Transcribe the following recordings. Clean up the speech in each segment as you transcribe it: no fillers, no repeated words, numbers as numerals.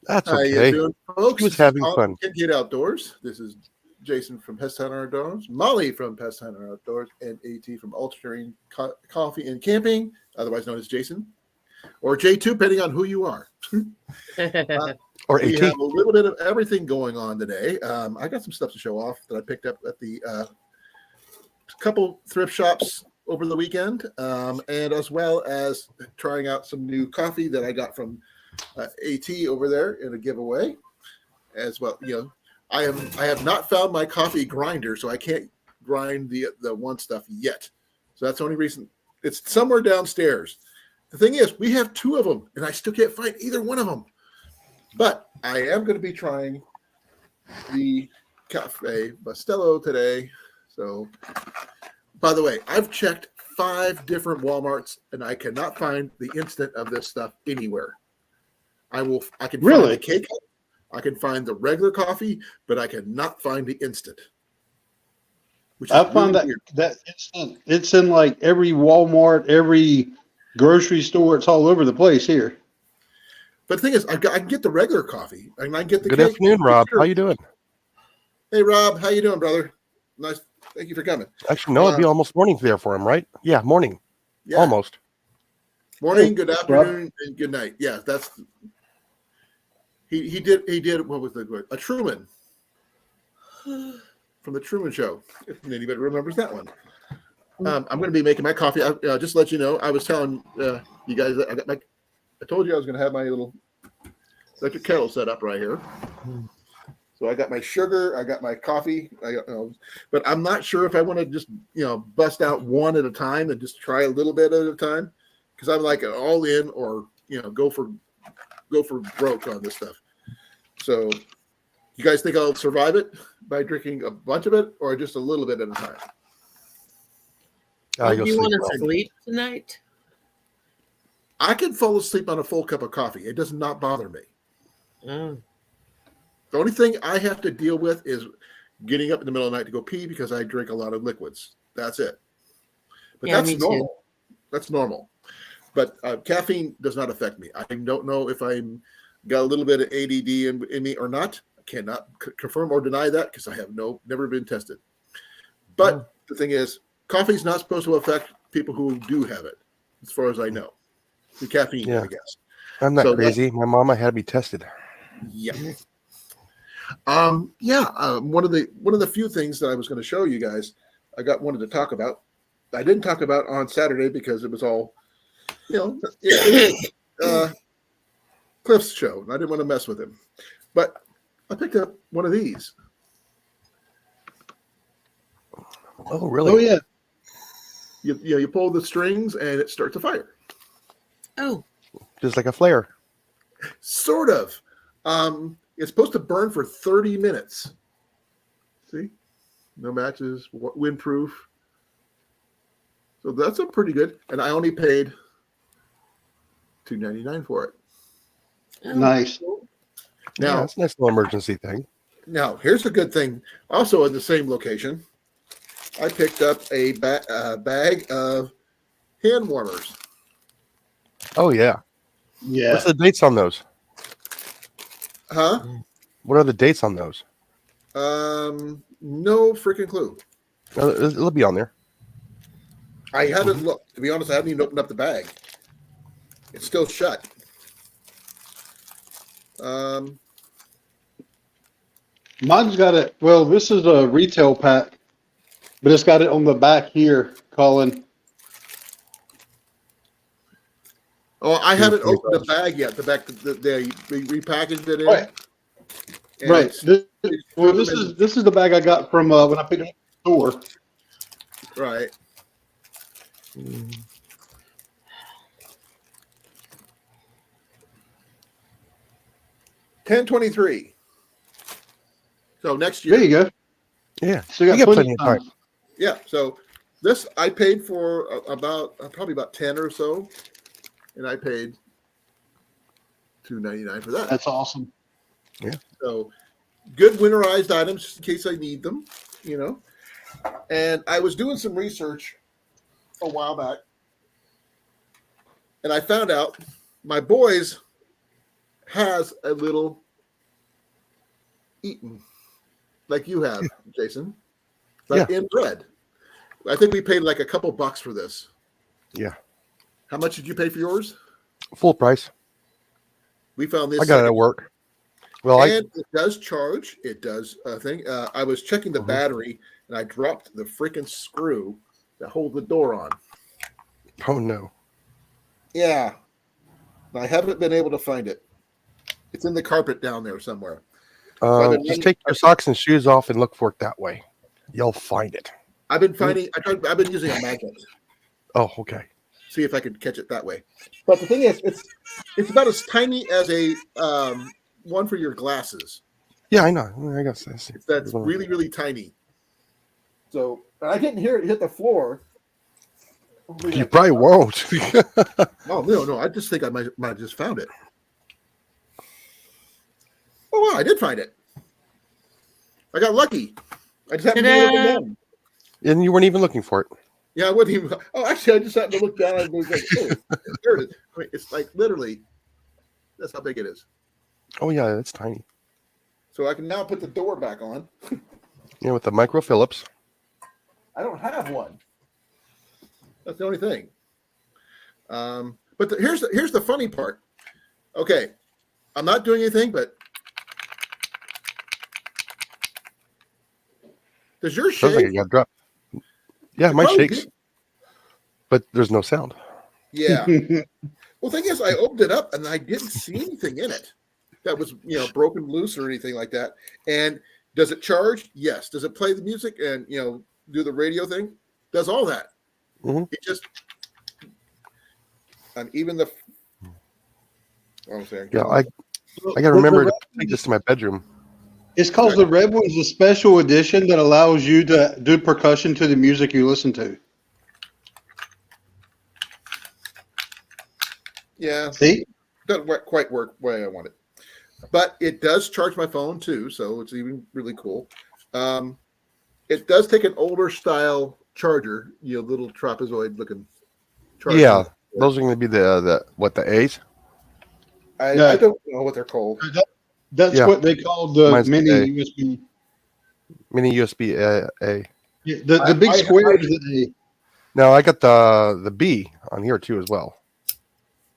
That's How okay. you doing, folks? She was This is having Colin fun. from Get Outdoors. This is Jason from Pest Hunter Outdoors, Molly from Pest Hunter Outdoors, and AT from Ultra Coffee and Camping, otherwise known as Jason, or J2, depending on who you are. Or We AT. have a little bit of everything going on today. I got some stuff to show off that I picked up at the couple thrift shops over the weekend, and as well as trying out some new coffee that I got from AT over there in a giveaway. As well, I have not found my coffee grinder, so I can't grind the one stuff yet. So that's the only reason. It's somewhere downstairs. The thing is, we have two of them, and I still can't find either one of them. But I am going to be trying the Cafe Bustelo today. So, by the way, I've checked 5 different Walmarts, and I cannot find the instant of this stuff anywhere. I can find the cake. I can find the regular coffee, but I cannot find the instant. I found that instant. It's in like every Walmart, every grocery store. It's all over the place here. But the thing is, I can get the regular coffee, and I can get the Good cake. afternoon, Rob. How you doing? Hey, Rob. How you doing, brother? Nice. Thank you for coming. Actually, no, it'd be almost morning there for him, right? Yeah, morning. Yeah. Almost. Morning, good afternoon, and good night. Yeah, that's. He did. What was the word? A Truman from the Truman Show. If anybody remembers that one. I'm going to be making my coffee. Just to let you know, I was telling you guys that I told you I was going to have my little electric kettle set up right here. So I got my sugar, I got my coffee, but I'm not sure if I want to just bust out one at a time and just try a little bit at a time, because I'm like all in or go for broke on this stuff. So you guys think I'll survive it by drinking a bunch of it or just a little bit at a time? Do you want to sleep tonight? I can fall asleep on a full cup of coffee. It does not bother me. Oh. The only thing I have to deal with is getting up in the middle of the night to go pee because I drink a lot of liquids. That's it. But that's normal. Too. That's normal. But caffeine does not affect me. I don't know if I'm got a little bit of ADD in me or not. I cannot confirm or deny that because I have never been tested. But the thing is, coffee is not supposed to affect people who do have it, as far as I know. The caffeine, I guess. I'm not crazy. My mama had me tested. Yeah. One of the few things that I was going to show you guys, wanted to talk about. I didn't talk about on Saturday because it was all, Cliff's show, and I didn't want to mess with him. But I picked up one of these. Oh, really? Oh, yeah. You pull the strings and it starts a fire. Oh. Just like a flare. Sort of. It's supposed to burn for 30 minutes. See? No matches, windproof. So that's a pretty good. And I only paid $2.99 for it. Nice. Now, that's a nice little emergency thing. Now, here's the good thing. Also in the same location, I picked up a bag of hand warmers. Oh, yeah. Yeah. What's the dates on those? Huh? What are the dates on those? No freaking clue. It'll be on there. I haven't looked. To be honest, I haven't even opened up the bag. It's still shut. Mine's got it. Well, this is a retail pack, but it's got it on the back here, Colin. Oh, I haven't opened the bag yet. The back they repackaged it in. Right. This is the bag I got from when I picked it up at the store. Right. 10/23. So next year. There you go. Yeah. So you got plenty of time. Yeah. So this I paid for probably about 10 or so, and I paid $2.99 for that. That's awesome. Yeah. So good winterized items just in case I need them, And I was doing some research a while back, and I found out my boys has a little Eaton, like you have, Jason, but in red. I think we paid like a couple bucks for this. Yeah. How much did you pay for yours? Full price. We found this. I got it at work. Well, and it does charge. It does thing. I was checking the battery, and I dropped the freaking screw that holds the door on. Oh no. Yeah. I haven't been able to find it. It's in the carpet down there somewhere. Just take your socks and shoes off and look for it that way. You'll find it. I've been finding. I've been using a magnet. Oh, okay. See if I could catch it that way. But the thing is, it's about as tiny as a one for your glasses. Yeah, I know. I guess That's really, really tiny. So I didn't hear it hit the floor. You probably won't. Oh no! I just think I might have just found it. Oh wow! I did find it. I got lucky. I just happened to be looking down. And you weren't even looking for it. Yeah, I wouldn't even. Oh, actually, I just happened to look down and was like, "Oh, there it is." I mean, it's like literally. That's how big it is. Oh yeah, it's tiny. So I can now put the door back on. Yeah, with the micro Phillips. I don't have one. That's the only thing. But here's the funny part. Okay, I'm not doing anything, but does yours Sounds like shake? it got dropped. Yeah, mine shakes, but there's no sound. Yeah. Well, the thing is, I opened it up and I didn't see anything in it that was broken loose or anything like that. And does it charge? Yes. Does it play the music and do the radio thing? Does all that? Mm-hmm. It just and even the. I'm saying. Yeah, I got to remember to take this to my bedroom. It's because the red one's a special edition that allows you to do percussion to the music you listen to. Yeah. See? Doesn't quite work the way I want it. But it does charge my phone too, so it's even really cool. It does take an older style charger, little trapezoid looking charger. Yeah, those are going to be the A's? I don't know what they're called. That's what they call the Mine's mini A. USB. Mini USB A. Yeah, the big square is the A. No, I got the B on here too as well.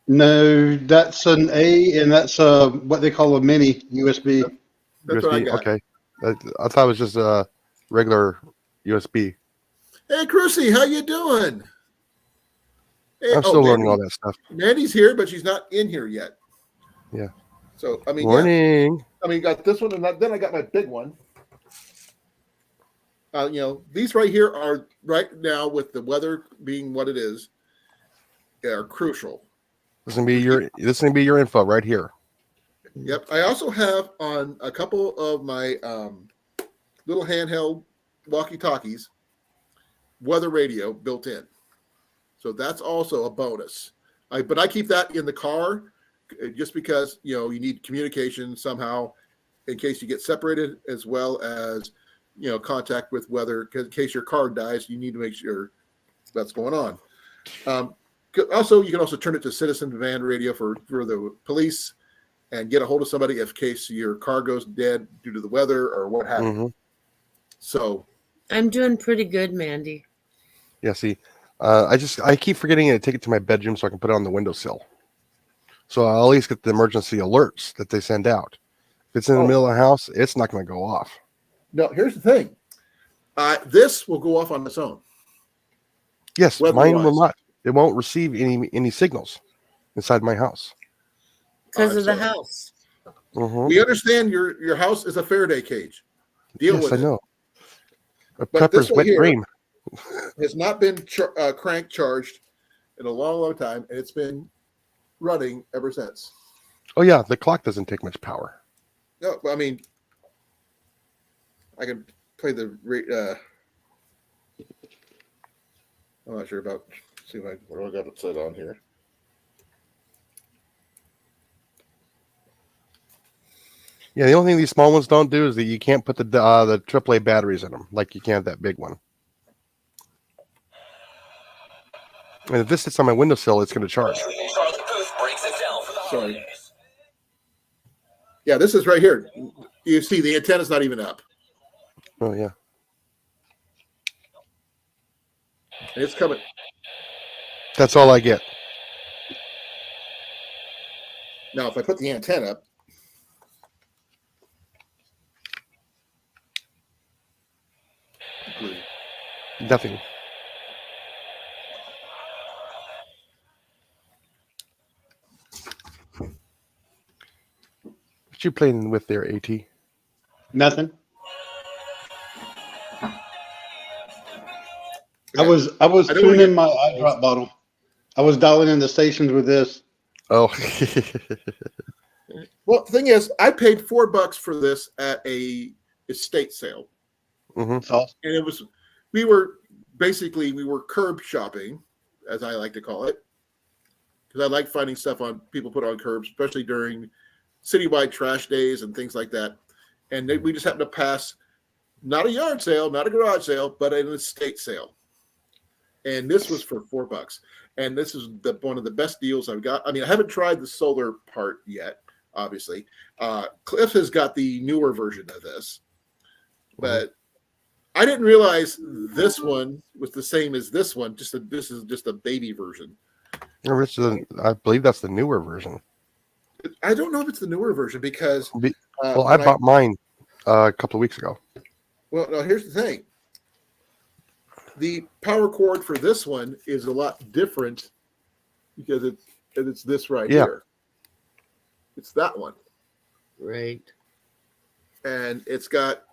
No, that's an A, and that's what they call a mini USB. That's USB, what I got. okay. I thought it was just a regular USB. Hey, Crucy, how you doing? Hey, I'm still learning all that stuff. Mandy's here, but she's not in here yet. Yeah. So I mean, Morning. got this one, and then I got my big one. These right here are right now with the weather being what it is, are crucial. This is gonna be your info right here. Yep. I also have on a couple of my little handheld walkie-talkies weather radio built in. So that's also a bonus. But I keep that in the car just because, you need communication somehow in case you get separated, as well as, contact with weather. In case your car dies, you need to make sure that's going on. Also, you can also turn it to citizen van radio for the police and get a hold of somebody in case your car goes dead due to the weather or what have you. Mm-hmm. So I'm doing pretty good, Mandy. Yeah, see, I keep forgetting to take it to my bedroom so I can put it on the windowsill. So I'll at least get the emergency alerts that they send out. If it's in the middle of the house, it's not going to go off. No, here's the thing. This will go off on its own. Yes, Weather-wise. mine will not. It won't receive any signals inside my house. Because of the house. Mm-hmm. We understand your house is a Faraday cage. Deal Yes, with I it. know. A But this Pepper's one wet here dream. has not been crank charged in a long, long time, and it's been running ever since. Oh yeah, the clock doesn't take much power. No, I mean, I can play the. I'm not sure about. See what do I got it set on here. Yeah, the only thing these small ones don't do is that you can't put the AAA batteries in them like you can that big one. And if this sits on my windowsill, it's going to charge. Sorry. Yeah, this is right here. You see the antenna's not even up. Oh yeah. And it's coming. That's all I get. Now, if I put the antenna up, Nothing. What you playing with there, AT? Nothing. I was tuning my eye drop bottle. I was dialing in the stations with this. Oh. well, the thing is, I paid $4 for this at a estate sale. Mm-hmm. Awesome. And we were curb shopping, as I like to call it, because I like finding stuff people put on curbs, especially during citywide trash days and things like that. And we just happened to pass not a yard sale, not a garage sale, but an estate sale. And this was for $4. And this is one of the best deals I've got. I mean, I haven't tried the solar part yet, obviously. Cliff has got the newer version of this, but I didn't realize this one was the same as this one. This is just a baby version. I believe that's the newer version. I don't know if it's the newer version because I bought mine a couple of weeks ago. Well, no, here's the thing. The power cord for this one is a lot different because it's this here. It's that one. Right. And it's got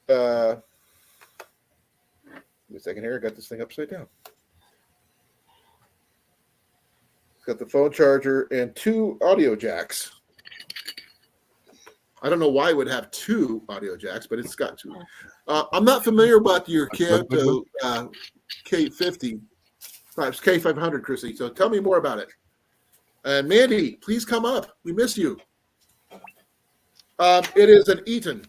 wait a second here. I got this thing upside down. It's got the phone charger and 2 audio jacks. I don't know why it would have 2 audio jacks, but it's got 2. I'm not familiar about your Kanto K50, perhaps K500, Chrissy. So tell me more about it. And Mandy, please come up. We miss you. It is an Eaton.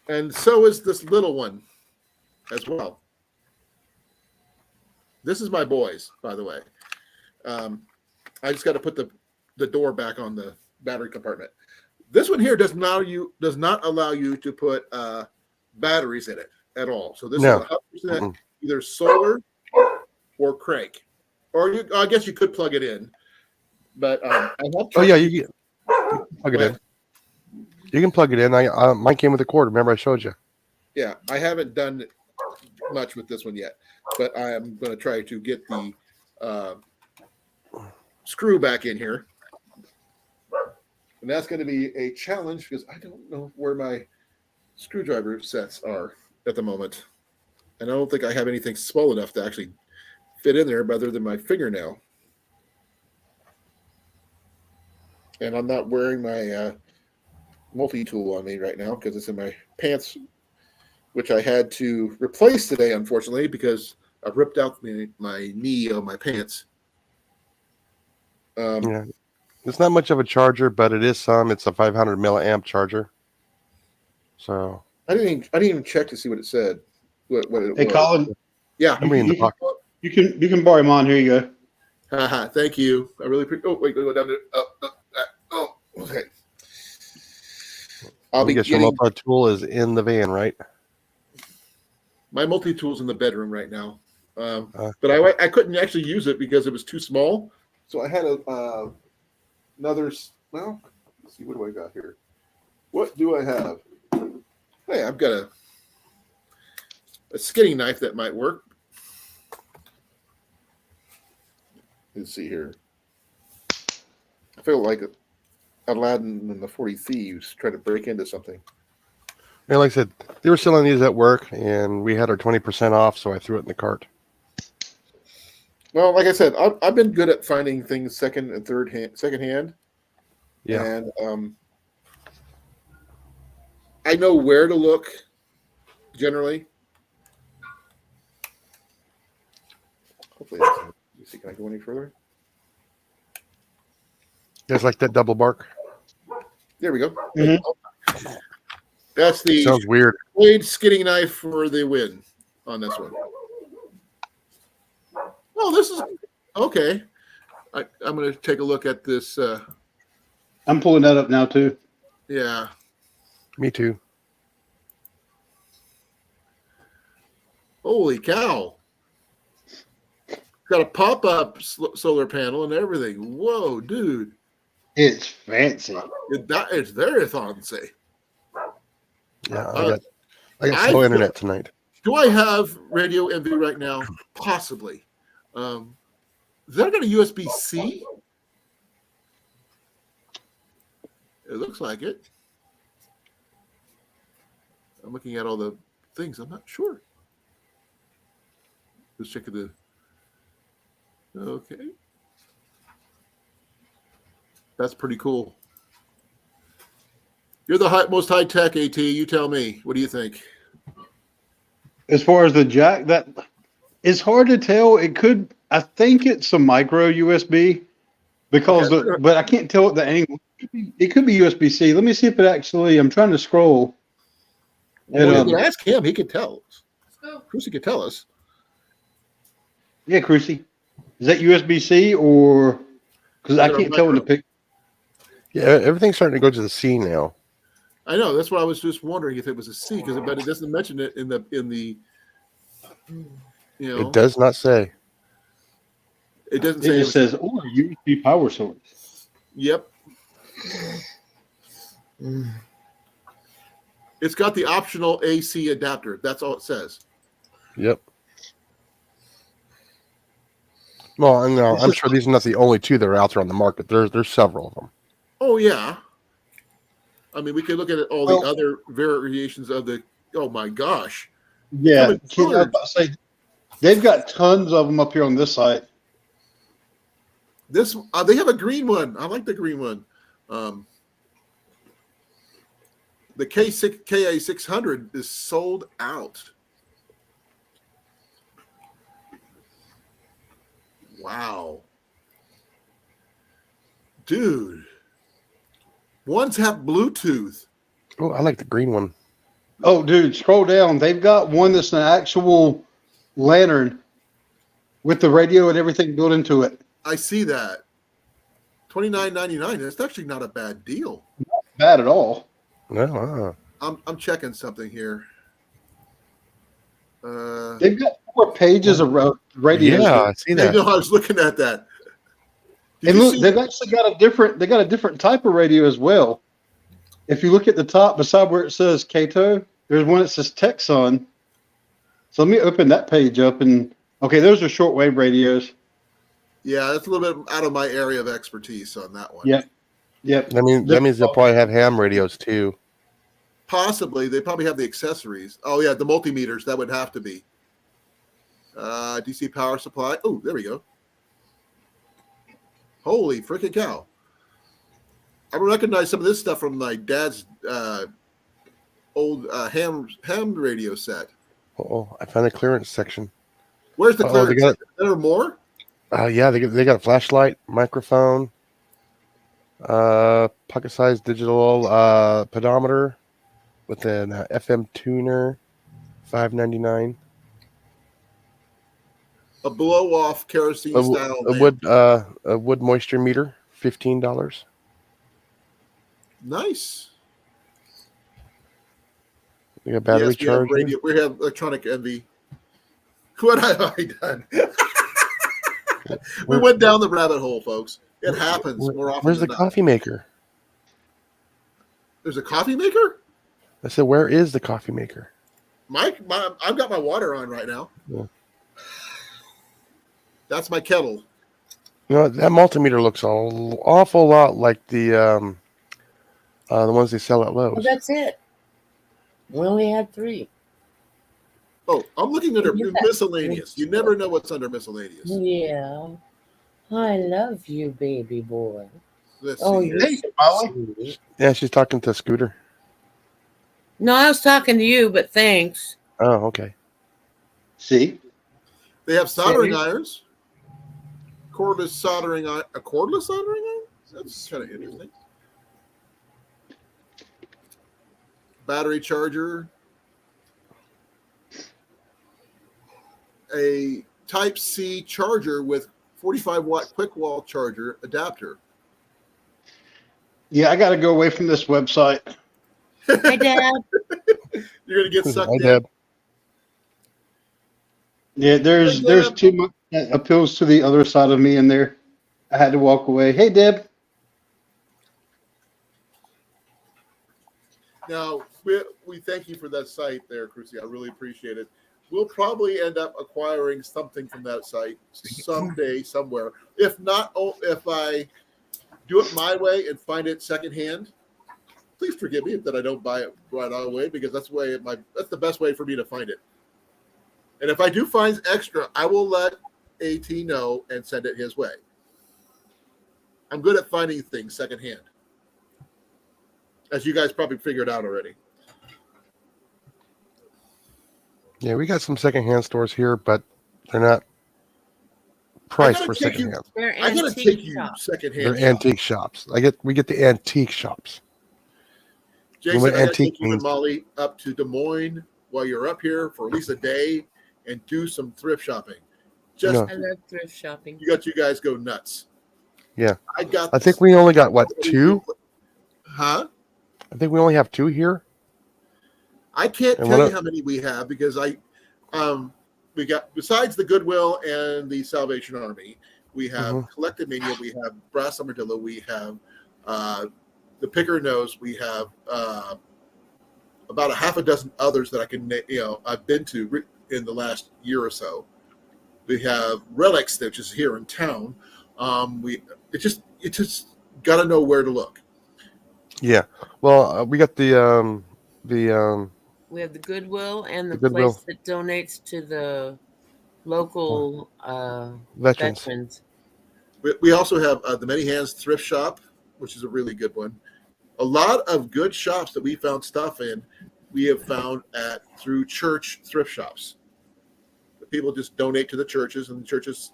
And so is this little one as well. This is my boys, by the way. I just got to put the door back on the battery compartment. This one here does not allow you to put batteries in it at all. So this is 100% either solar or crank. Or I guess you could plug it in. But I have tried. Oh yeah, you can plug it in. You can plug it in. Mine came with a cord. Remember I showed you. Yeah, I haven't done much with this one yet, but I am going to try to get the screw back in here. And that's going to be a challenge because I don't know where my screwdriver sets are at the moment. And I don't think I have anything small enough to actually fit in there other than my fingernail. And I'm not wearing my multi-tool on me right now because it's in my pants, which I had to replace today, unfortunately, because I ripped out my knee on my pants. Yeah. It's not much of a charger, but it is some. It's a 500 milliamp charger. So I didn't even check to see what it said. What it Hey, was. Colin. Yeah. You can borrow mine. Here you go. Thank you. I really appreciate. Oh wait, go down there. Okay. I guess your multi-tool is in the van, right? My multi-tool's in the bedroom right now, but I couldn't actually use it because it was too small. So I had another. Well, let's see. What do I got here? What do I have? Hey, I've got a skinning knife that might work. Let's see here. I feel like Aladdin and the 40 Thieves trying to break into something. And like I said, they were selling these at work, and we had our 20% off, so I threw it in the cart. Well, like I said, I've been good at finding things second hand. Yeah. And I know where to look generally. Hopefully, let me see. Can I go any further? You guys like that double bark? There we go. Mm-hmm. That's the Sounds weird. blade skinning knife for the win on this one. Oh, this is okay. I'm going to take a look at this. I'm pulling that up now too. Yeah. Me too. Holy cow. Got a pop-up solar panel and everything. Whoa, dude. It's fancy. It's very fancy. Yeah, I got slow internet tonight. Do I have Radio Envy right now? Possibly. Is that got a USB-C? It looks like it. I'm looking at all the things. I'm not sure. Let's check the. Okay. That's pretty cool. You're the most high-tech, AT. You tell me. What do you think? As far as the jack, that it's hard to tell. I think it's a micro USB because, but I can't tell it the angle. It could be USB-C. Let me see if it actually. I'm trying to scroll. Well, you can ask him. He could tell us. Crucy could tell us. Yeah, Crucy. Is that USB-C or because I can't tell in the picture? Yeah, everything's starting to go to the C now. I know. That's why I was just wondering if it was a C because but it doesn't mention it in the It does not say. It doesn't say. It just says or USB power source. Yep. It's got the optional AC adapter. That's all it says. Yep. Well, and I'm sure these are not the only two that are out there on the market. There's several of them. Oh yeah. I mean, we could look at all the other variations of the. Oh my gosh. Yeah, I was about to say they've got tons of them up here on this site. This they have a green one. I like the green one. The KA600 is sold out. Wow. Dude. Ones have Bluetooth. Oh, I like the green one. Oh, dude, scroll down. They've got one that's an actual lantern with the radio and everything built into it. I see that. $29.99. That's actually not a bad deal. Not bad at all. No, I'm checking something here. They've got 4 pages of radio. Yeah, I see that. I know. I was looking at that. And look, they've actually got a different type of radio as well. If you look at the top beside where it says Kato, there's one that says Texon. So let me open that page up and okay, those are shortwave radios. Yeah, that's a little bit out of my area of expertise on that one. Yep. That means they'll probably have ham radios too. Possibly. They probably have the accessories. Oh, yeah, the multimeters. That would have to be. DC power supply. Oh, there we go. Holy freaking cow. I recognize some of this stuff from my dad's old ham radio set. Oh, I found a clearance section. Where's the clearance? There are more? Yeah, they got a flashlight, microphone, pocket-sized digital pedometer with an FM tuner, $5.99. A blow-off kerosene style. A wood moisture meter, $15. Nice. We got battery charger. We have electronic envy. What have I done? We went down the rabbit hole, folks. It happens more often. Where's the coffee maker? There's a coffee maker? I said, where is the coffee maker? I've got my water on right now. Yeah. That's my kettle. You know, that multimeter looks an awful lot like the ones they sell at Lowe's. Well, that's it. We only had 3. Oh, I'm looking under miscellaneous. You never know what's under miscellaneous. Yeah. I love you, baby boy. Let's Oh, see. you're so sweet. Yeah, she's talking to Scooter. No, I was talking to you, but thanks. Oh, okay. See? They have soldering irons. Cordless soldering iron. A cordless soldering iron? That's kind of interesting. Battery charger. A Type-C charger with 45-watt quick wall charger adapter. Yeah, I got to go away from this website. Hi, Dad. You're going to get sucked Hi, in. Dad. Yeah, there's too much that appeals to the other side of me in there. I had to walk away. Hey, Deb. Now, we thank you for that site there, Cruci. I really appreciate it. We'll probably end up acquiring something from that site someday, somewhere. If not, if I do it my way and find it secondhand, please forgive me that I don't buy it right away, because that's the best way for me to find it. And if I do find extra, I will let AT know and send it his way. I'm good at finding things secondhand, as you guys probably figured out already. Yeah, we got some secondhand stores here, but they're not priced for secondhand. They're I gotta antique take you shops. secondhand. They're antique shops. We get the antique shops. Jason, what I gotta antique take you and means. Molly up to Des Moines while you're up here for at least a day and do some thrift shopping. Just No. I love thrift shopping. you guys go nuts. Yeah. I think we only got, what, 2? Huh? I think we only have 2 here. I can't And tell what you how many we have, because we got, besides the Goodwill and the Salvation Army, we have Collective Mania, we have Brass Armadillo, we have the Picker Nose, we have about a half a dozen others that I can, I've been to in the last year or so. We have Relics, which is here in town. It just got to know where to look. Yeah. Well, we got the We have the Goodwill and the Goodwill. place that donates to the local veterans. veterans. We also have the Many Hands Thrift Shop, which is a really good one. A lot of good shops that we found stuff in, we have found through church thrift shops. People just donate to the churches, and the churches,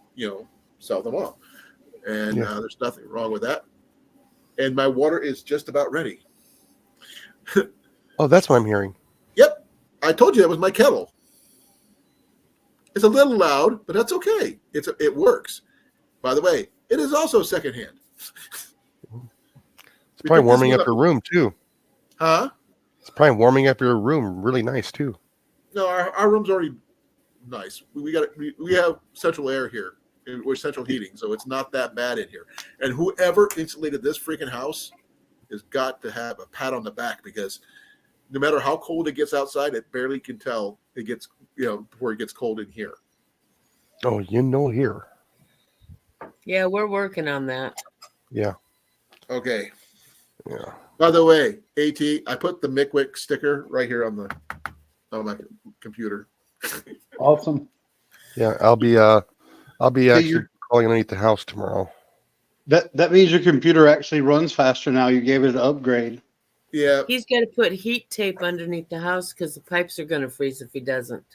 sell them off. And there's nothing wrong with that. And my water is just about ready. Oh, that's what I'm hearing. Yep. I told you that was my kettle. It's a little loud, but that's okay. It works. By the way, it is also secondhand. It's probably warming up your room too. Huh? It's probably warming up your room really nice too. No, our room's already nice. We have central air here. We're central heating, so it's not that bad in here. And whoever insulated this freaking house has got to have a pat on the back, because no matter how cold it gets outside, it barely can tell it gets, before it gets cold in here. Oh, here. Yeah, we're working on that. Yeah. Okay. Yeah. By the way, AT, I put the Mickwick sticker right here on my computer. Awesome. Yeah, I'll be actually calling underneath the house tomorrow. That means your computer actually runs faster now. You gave it an upgrade. Yeah. He's got to put heat tape underneath the house because the pipes are going to freeze if he doesn't.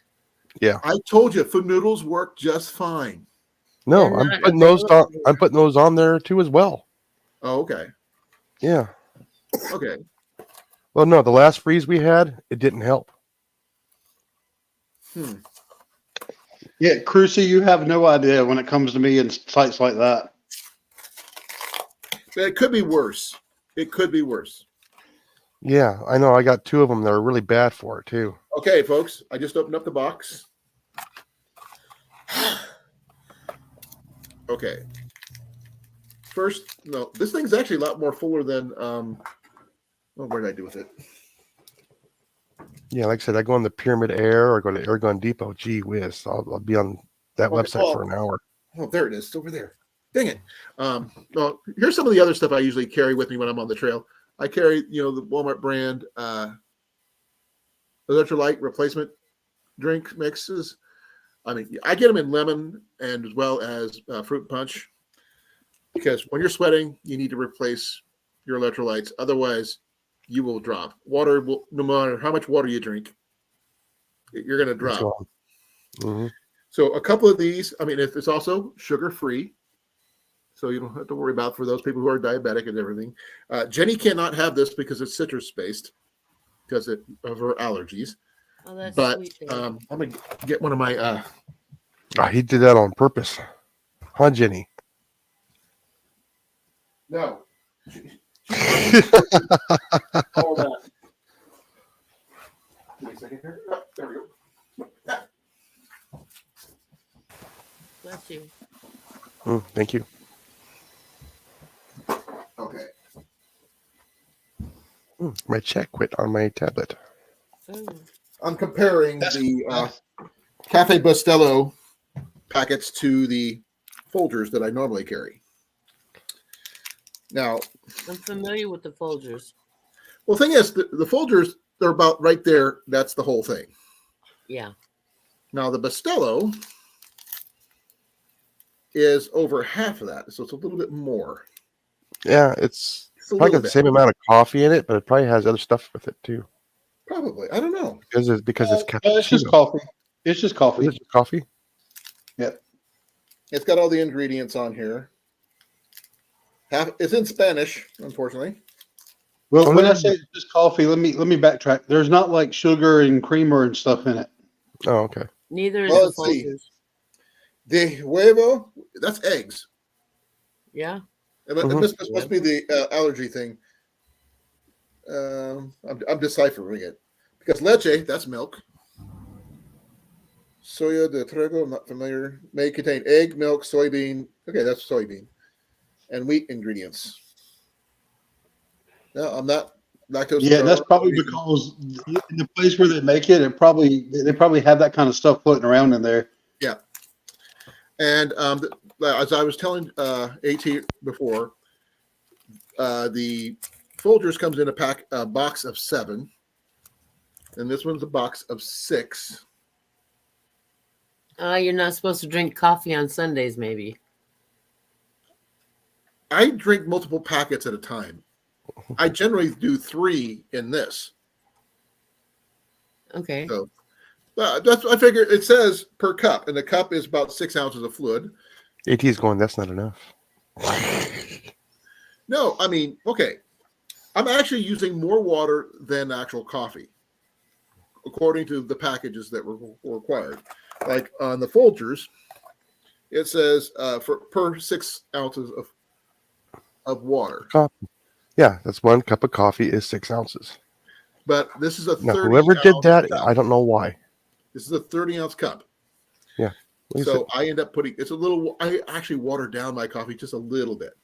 Yeah. I told you, food noodles work just fine. No, They're I'm not putting those on. available. I'm putting those on there too as well. Oh, okay. Yeah. Okay. Well, no, the last freeze we had, it didn't help. Yeah, Cruci, you have no idea when it comes to me in sites like that. It could be worse. It could be worse. Yeah, I know. I got 2 of them that are really bad for it too. Okay, folks, I just opened up the box. Okay. First, no, this thing's actually a lot more fuller than what did I do with it? Yeah, like I said, I go on the Pyramid Air or go to Airgun Depot. Gee whiz, I'll be on that website for an hour. Oh, there it is. It's over there. Dang it. Well, here's some of the other stuff I usually carry with me when I'm on the trail. I carry, the Walmart brand electrolyte replacement drink mixes. I mean, I get them in lemon and as well as fruit punch, because when you're sweating, you need to replace your electrolytes. Otherwise, you will drop. Water will, no matter how much water you drink, you're going to drop. Mm-hmm. So a couple of these, I mean, it's also sugar-free, so you don't have to worry about for those people who are diabetic and everything. Jenny cannot have this because it's citrus-based because of her allergies. Oh, that's But sweet. I'm going to get one of my... He did that on purpose. Huh, Jenny? No. All that. Give me a second here. Oh, there we go. Bless you. Thank you. Okay. My check quit on my tablet. Oh. I'm comparing the Cafe Bustelo packets to the Folgers that I normally carry. Now, I'm familiar with the Folgers. well, the thing is, the Folgers, they're about right there. That's the whole thing. Yeah. Now, the Bustelo is over half of that, so it's a little bit more. Yeah, it's Just a probably little got the bit. same amount of coffee in it, but it probably has other stuff with it too. Probably. I don't know. Because it's It's just cappuccino. coffee. It's just coffee. Is it coffee? Yep. It's got all the ingredients on here. It's in Spanish, unfortunately. Well, Oh, when I there's- say it's just coffee, let me backtrack. There's not like sugar and creamer and stuff in it. Oh, okay. Neither is Well, the let's see. Folgers. De huevo, that's eggs. Yeah. This must be the allergy thing. I'm deciphering it. Because leche, that's milk. Soya de trigo, I'm not familiar. May contain egg, milk, soybean. Okay, that's soybean. And wheat ingredients. No, I'm not lactose. Yeah, and that's probably because in the place where they make it, they probably have that kind of stuff floating around in there. Yeah. And as I was telling AT before, the Folgers comes in a box of 7, and this one's a box of 6. You're not supposed to drink coffee on Sundays, maybe. I drink multiple packets at a time. I generally do 3 in this. Okay. So that's I figure it says per cup, and the cup is about 6 ounces of fluid. AT is going, that's not enough. No, I mean, okay. I'm actually using more water than actual coffee, according to the packages that were required. Like on the Folgers, it says per 6 ounces of water. Yeah, that's 1 cup of coffee is 6 ounces. But this is a 30 Now, whoever did that, cup. I don't know why. This is a 30-ounce cup. Yeah. So I end up putting I actually water down my coffee just a little bit.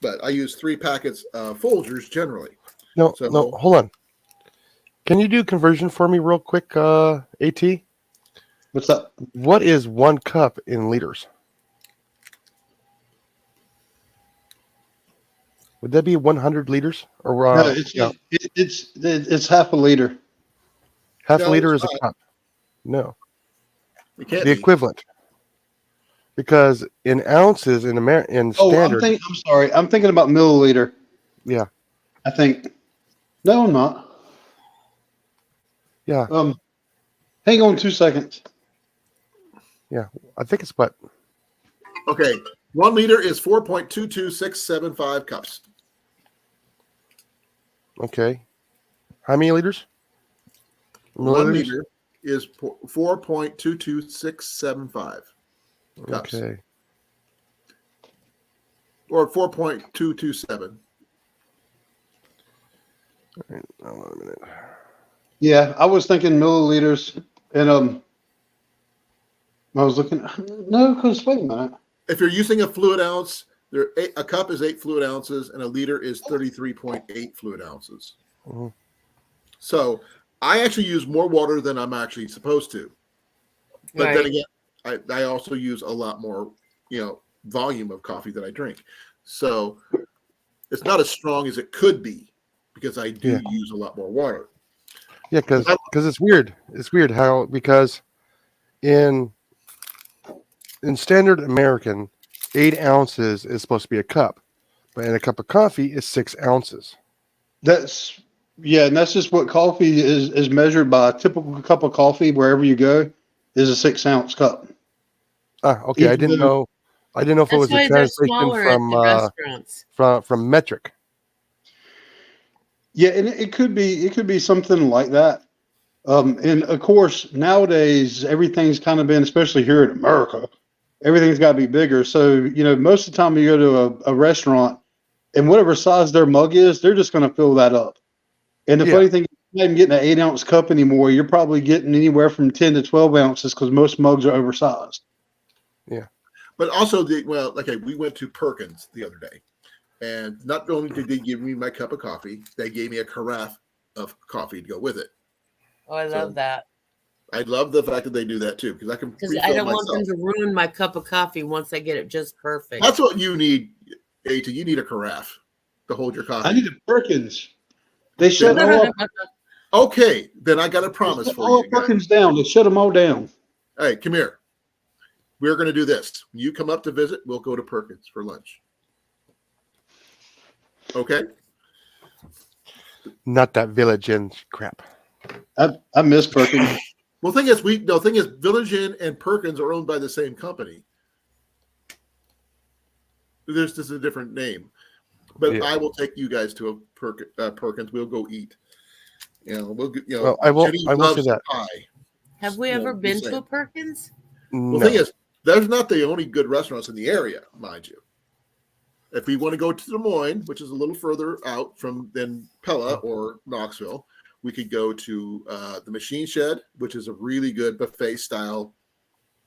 But I use 3 packets of Folgers generally. No, So- no, hold on. Can you do conversion for me real quick, AT? What's up? What is 1 cup in liters? Would that be 100 liters? Or No, it's half a liter. half No, a liter it's is a cup? No, It can't the be. equivalent. Because in ounces in Oh, standard, I'm sorry. I'm thinking about milliliter. yeah, I think. No, I'm not. yeah, Hang on 2 seconds. I think it's what. Okay. 1 liter is 4.22675 cups. Okay, how many liters? 1 Milliliters? liter is 4.22675 cups. Okay, Or 4.227. hold on a minute. Yeah, I was thinking milliliters, and I was looking. No, because wait a minute. If you're using a fluid ounce, a cup is 8 fluid ounces, and a liter is 33.8 fluid ounces. Mhm. So I actually use more water than I'm actually supposed to. But Right. then again, I also use a lot more, volume of coffee that I drink. So it's not as strong as it could be because I do use a lot more water. Yeah, because it's weird. It's weird how because in standard American, 8 ounces is supposed to be a cup, but in a cup of coffee is 6 ounces. And that's just what coffee is measured by. A typical cup of coffee, wherever you go, is a 6-ounce cup. Okay. I didn't know. I didn't know if it was That's why a they're translation smaller at the restaurants. from metric. Yeah, and it could be something like that. And of course, nowadays everything's kind of been, especially here in America, everything's got to be bigger. So, most of the time you go to a restaurant and whatever size their mug is, they're just going to fill that up. And the funny thing, you're not even getting an 8-ounce cup anymore. You're probably getting anywhere from 10 to 12 ounces because most mugs are oversized. Yeah. But also, we went to Perkins the other day. And not only did they give me my cup of coffee, they gave me a carafe of coffee to go with it. Oh, I love that. I love the fact that they do that too, because I don't want them to ruin my cup of coffee once I get it just perfect. That's what you need, AT. You need a carafe to hold your coffee. I need a Perkins. They shut all up. Okay, then I got a promise for you. All Perkins down. They shut them all down. Hey, come here. We're going to do this. When you come up to visit, we'll go to Perkins for lunch. Okay? Not that Village Inn crap. I miss Perkins. Well, the thing is, Village Inn and Perkins are owned by the same company. There's just a different name. But I will take you guys to a Perkins. We'll go eat. Well, I will say that. Pie. Have we ever been to a Perkins? Well, the thing is, there's not the only good restaurants in the area, mind you. If we want to go to Des Moines, which is a little further out than Pella or Knoxville, we could go to the Machine Shed, which is a really good buffet style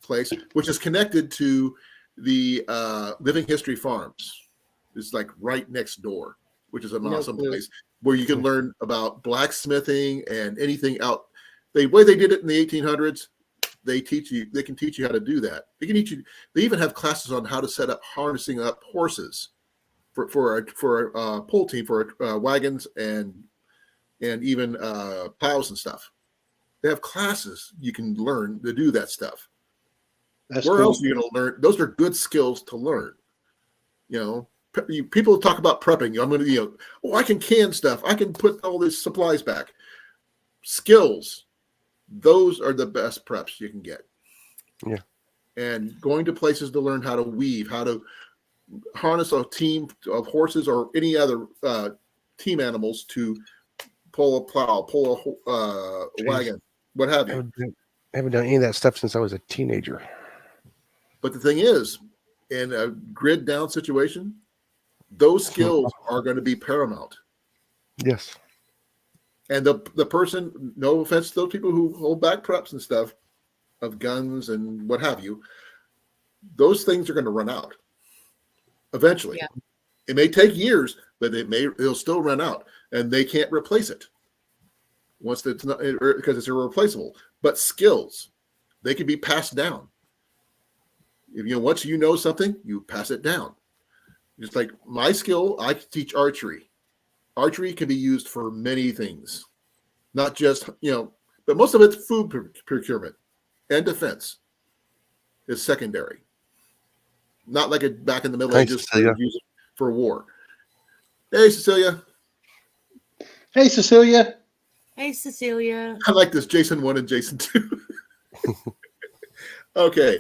place, which is connected to the Living History Farms. It's like right next door, which is an awesome place where you can learn about blacksmithing and anything out. The way they did it in the 1800s, they can teach you how to do that. They can teach you. They even have classes on how to set up harnessing up horses for a pull team for wagons and even plows and stuff. They have classes you can learn to do that stuff. Where else are you going to learn? Those are good skills to learn. People talk about prepping. I'm going to, I can can stuff. I can put all these supplies back. Skills. Those are the best preps you can get. Yeah. And going to places to learn how to weave, how to harness a team of horses or any other team animals to pull a plow, pull a wagon, what have you. I haven't done any of that stuff since I was a teenager. But the thing is, in a grid down situation, those skills are going to be paramount. Yes. And the person, no offense to those people who hold back preps and stuff of guns and what have you, those things are going to run out eventually. Yeah. It may take years, but it'll still run out, and they can't replace it once it's not, because it's irreplaceable. But skills, they can be passed down. Once you know something, you pass it down. Just like my skill, I teach archery. Archery can be used for many things, not just, but most of it's food procurement and defense is secondary. Not like back in the Middle Ages, use it for war. Hey, Cecilia. Hey, Cecilia. Hey, Cecilia. I like this Jason 1 and Jason 2. Okay.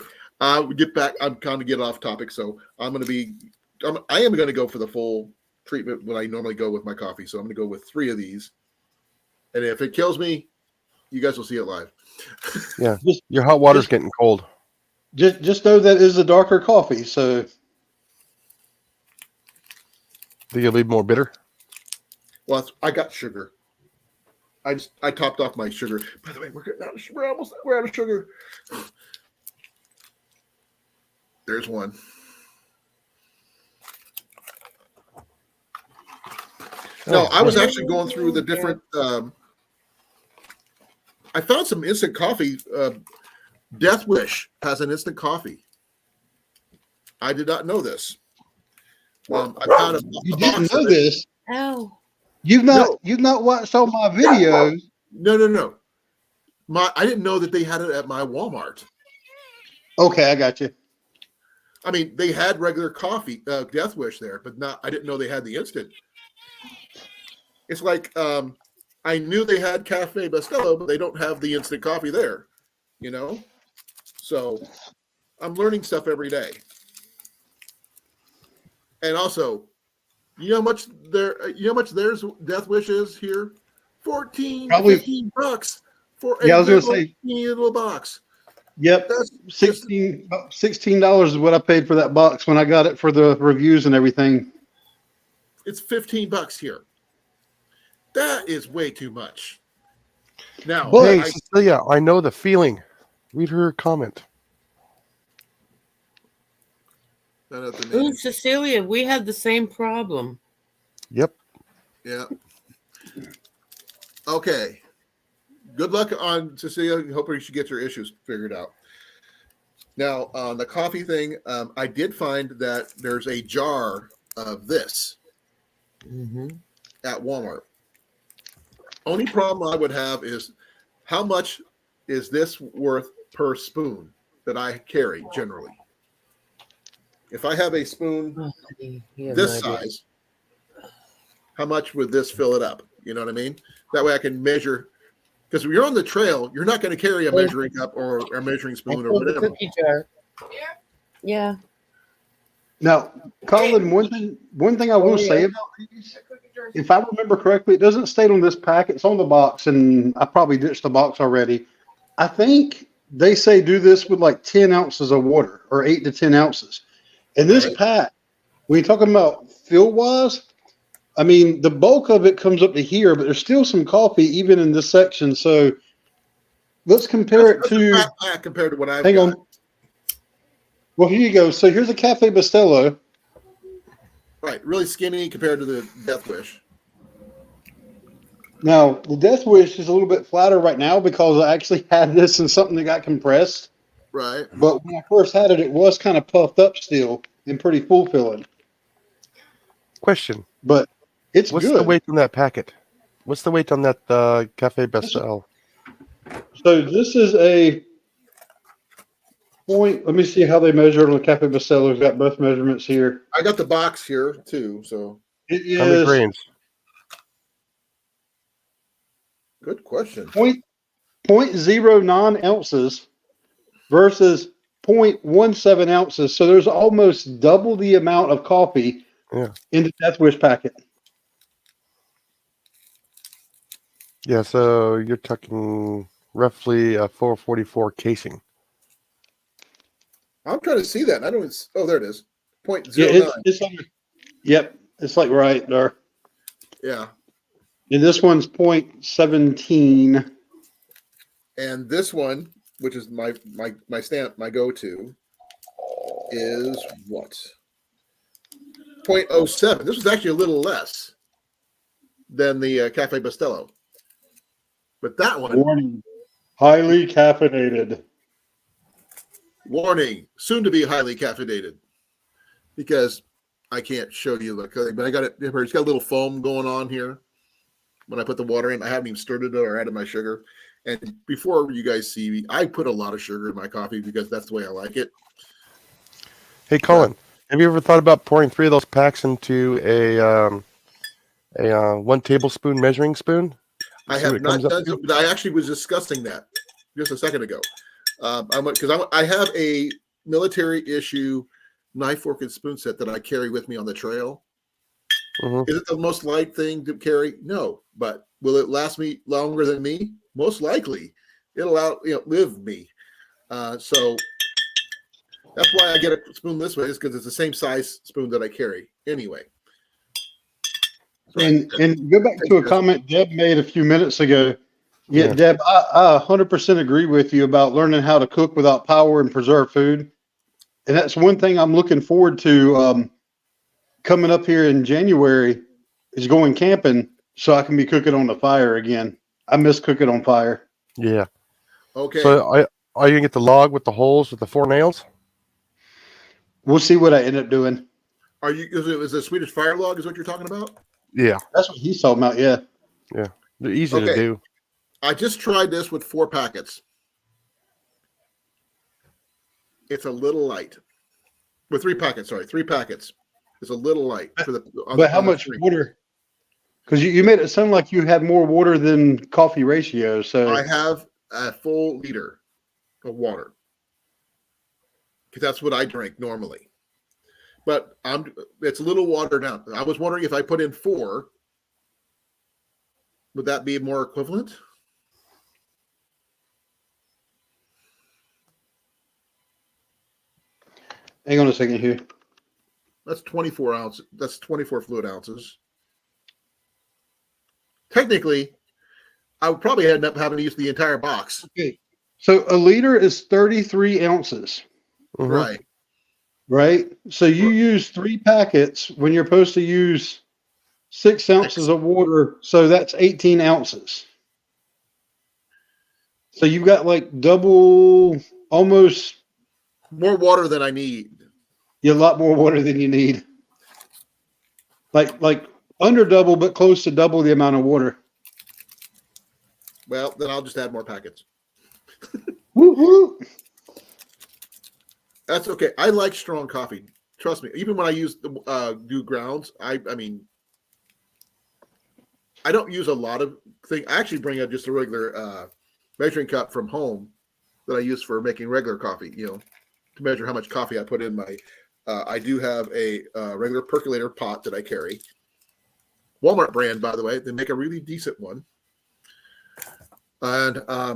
We get back. I'm kind of get off topic, so I am going to go for the full treatment when I normally go with my coffee. So I'm going to go with 3 of these. And if it kills me, you guys will see it live. Yeah. Your hot water's getting cold. Just know that is a darker coffee. So do you leave more bitter? Well, I got sugar. I topped off my sugar. By the way, we're out of sugar. There's one. No, I was actually going through the different. I found some instant coffee. Death Wish has an instant coffee. I did not know this. I found you didn't know this? Oh, you've not watched all my videos. No. I didn't know that they had it at my Walmart. Okay, I got you. I mean, they had regular coffee, Death Wish there, but I didn't know they had the instant. It's like I knew they had Cafe Bustelo, but they don't have the instant coffee there, So I'm learning stuff every day. And also, you know how much there's Death Wish is here? $14, $15 for a little box. Yep. That's just, $16 is what I paid for that box when I got it for the reviews and everything. it's $15 here. That is way too much. Now, But- Hey, Cecilia, I know the feeling. Read her comment. Ooh, Cecilia, we had the same problem. Yep. Yeah. Okay. Good luck on Cecilia. Hopefully she gets her issues figured out. Now, on the coffee thing, I did find that there's a jar of this at Walmart. Only problem I would have is how much is this worth per spoon that I carry generally? If I have a spoon this size, how much would this fill it up? You know what I mean? That way I can measure. Because when you're on the trail, you're not going to carry a measuring cup or a measuring spoon or whatever. Cookie jar. Yeah. Now, Colin, one thing I will say about these, if I remember correctly, it doesn't state on this pack. It's on the box, and I probably ditched the box already. I think they say do this with like 10 ounces of water or 8 to 10 ounces. And this pack, when you're talking about fill-wise, I mean, the bulk of it comes up to here, but there's still some coffee even in this section. So let's compare it to pack compared to what I've hang got. on. Well, here you go. So here's a Cafe Bustelo. Right, really skinny compared to the Death Wish. Now, the Death Wish is a little bit flatter right now because I actually had this in something that got compressed. Right. But when I first had it, it was kind of puffed up still and pretty full-filling. Question. But it's What's good. the weight on that packet? What's the weight on that Cafe Bestel? So this is a point. Let me see how they measure it on the Cafe Bustelo. We've got both measurements here. I got the box here too, so It How many is grains? good question. 0.09 ounces versus 0.17 ounces. So there's almost double the amount of coffee in the Death Wish packet. Yeah, so you're talking roughly a 444 casing. I'm trying to see that. I don't. Oh, there it is. 0.09. Yeah, it's yep, it's like right there. Yeah. And this one's 0.17. And this one, which is my stamp, my go-to, is what? 0.07. This was actually a little less than the Cafe Bustelo. But that one, Warning, highly caffeinated. warning, soon to be highly caffeinated. Because I can't show you the color, but I got it. It's got a little foam going on here. When I put the water in, I haven't even stirred it or added my sugar. And before you guys see me, I put a lot of sugar in my coffee because that's the way I like it. Hey, Colin, have you ever thought about pouring 3 of those packs into a 1 tablespoon measuring spoon? I have not done so, but I actually was discussing that just a second ago. I have a military issue knife, fork, and spoon set that I carry with me on the trail. Mm-hmm. Is it the most light thing to carry? No, but will it last me longer than me? Most likely, it'll outlive me. So that's why I get a spoon this way, is because it's the same size spoon that I carry anyway. And go back to a comment Deb made a few minutes ago. Yeah, Deb, I 100% agree with you about learning how to cook without power and preserve food. And that's one thing I'm looking forward to coming up here in January is going camping so I can be cooking on the fire again. I miss cooking on fire. Yeah. Okay. So are you going to get the log with the holes with the 4 nails? We'll see what I end up doing. Is it a Swedish fire log is what you're talking about? Yeah. That's what he's talking about, yeah. Yeah. They're easy to do. I just tried this with 4 packets. It's a little light. With 3 packets, sorry, 3 packets. It's a little light. But how much water? Because you made it sound like you had more water than coffee ratio. So I have a full liter of water. Because that's what I drink normally. But it's a little watered down. I was wondering if I put in 4, would that be more equivalent? Hang on a second here. That's 24 ounces. That's 24 fluid ounces. Technically, I would probably end up having to use the entire box. Okay. So a liter is 33 ounces. Mhm. Right. Right? So you use 3 packets when you're supposed to use 6 ounces of water. So that's 18 ounces. So you've got like double, almost More water than I need. a lot more water than you need. Like under double, but close to double the amount of water. Well, then I'll just add more packets. Woo woo. That's okay. I like strong coffee. Trust me. Even when I use do grounds, I mean, I don't use a lot of things. I actually bring out just a regular measuring cup from home that I use for making regular coffee. To measure how much coffee I put in my. I do have a regular percolator pot that I carry. Walmart brand, by the way. They make a really decent one. And I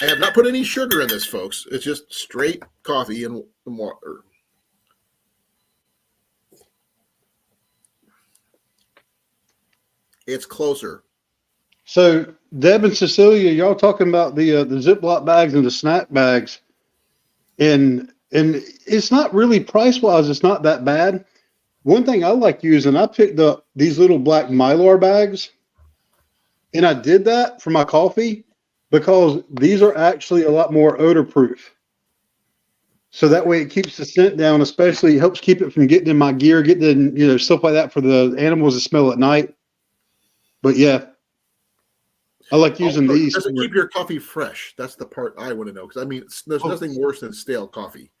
have not put any sugar in this, folks. It's just straight coffee and water. It's closer. So Deb and Cecilia, y'all talking about the Ziploc bags and the snack bags, and it's not really price wise. It's not that bad. One thing I like using, I picked up these little black Mylar bags, and I did that for my coffee because these are actually a lot more odor proof. So that way it keeps the scent down, especially helps keep it from getting in my gear, getting in, stuff like that for the animals to smell at night. But yeah, I like using these. Does it keep your coffee fresh? That's the part I want to know. Because I mean, there's nothing worse than stale coffee.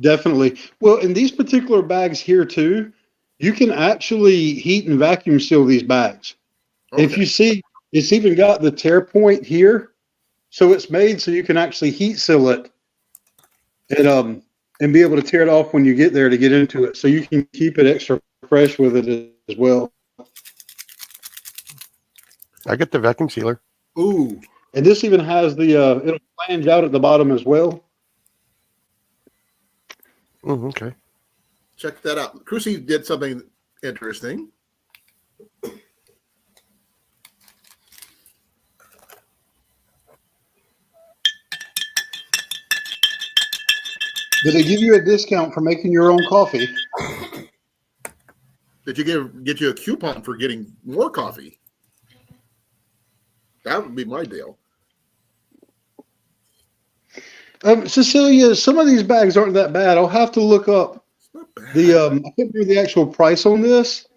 Definitely. Well, in these particular bags here too, you can actually heat and vacuum seal these bags. Okay. If you see, it's even got the tear point here. So it's made so you can actually heat seal it and be able to tear it off when you get there to get into it. So you can keep it extra fresh with it as well. I get the vacuum sealer. Ooh. And this even has the it'll flange out at the bottom as well. Okay. Check that out. Crucy did something interesting. Did they give you a discount for making your own coffee? Did you get you a coupon for getting more coffee? That would be my deal. Cecilia, some of these bags aren't that bad. I'll have to look up the I can't remember the actual price on this,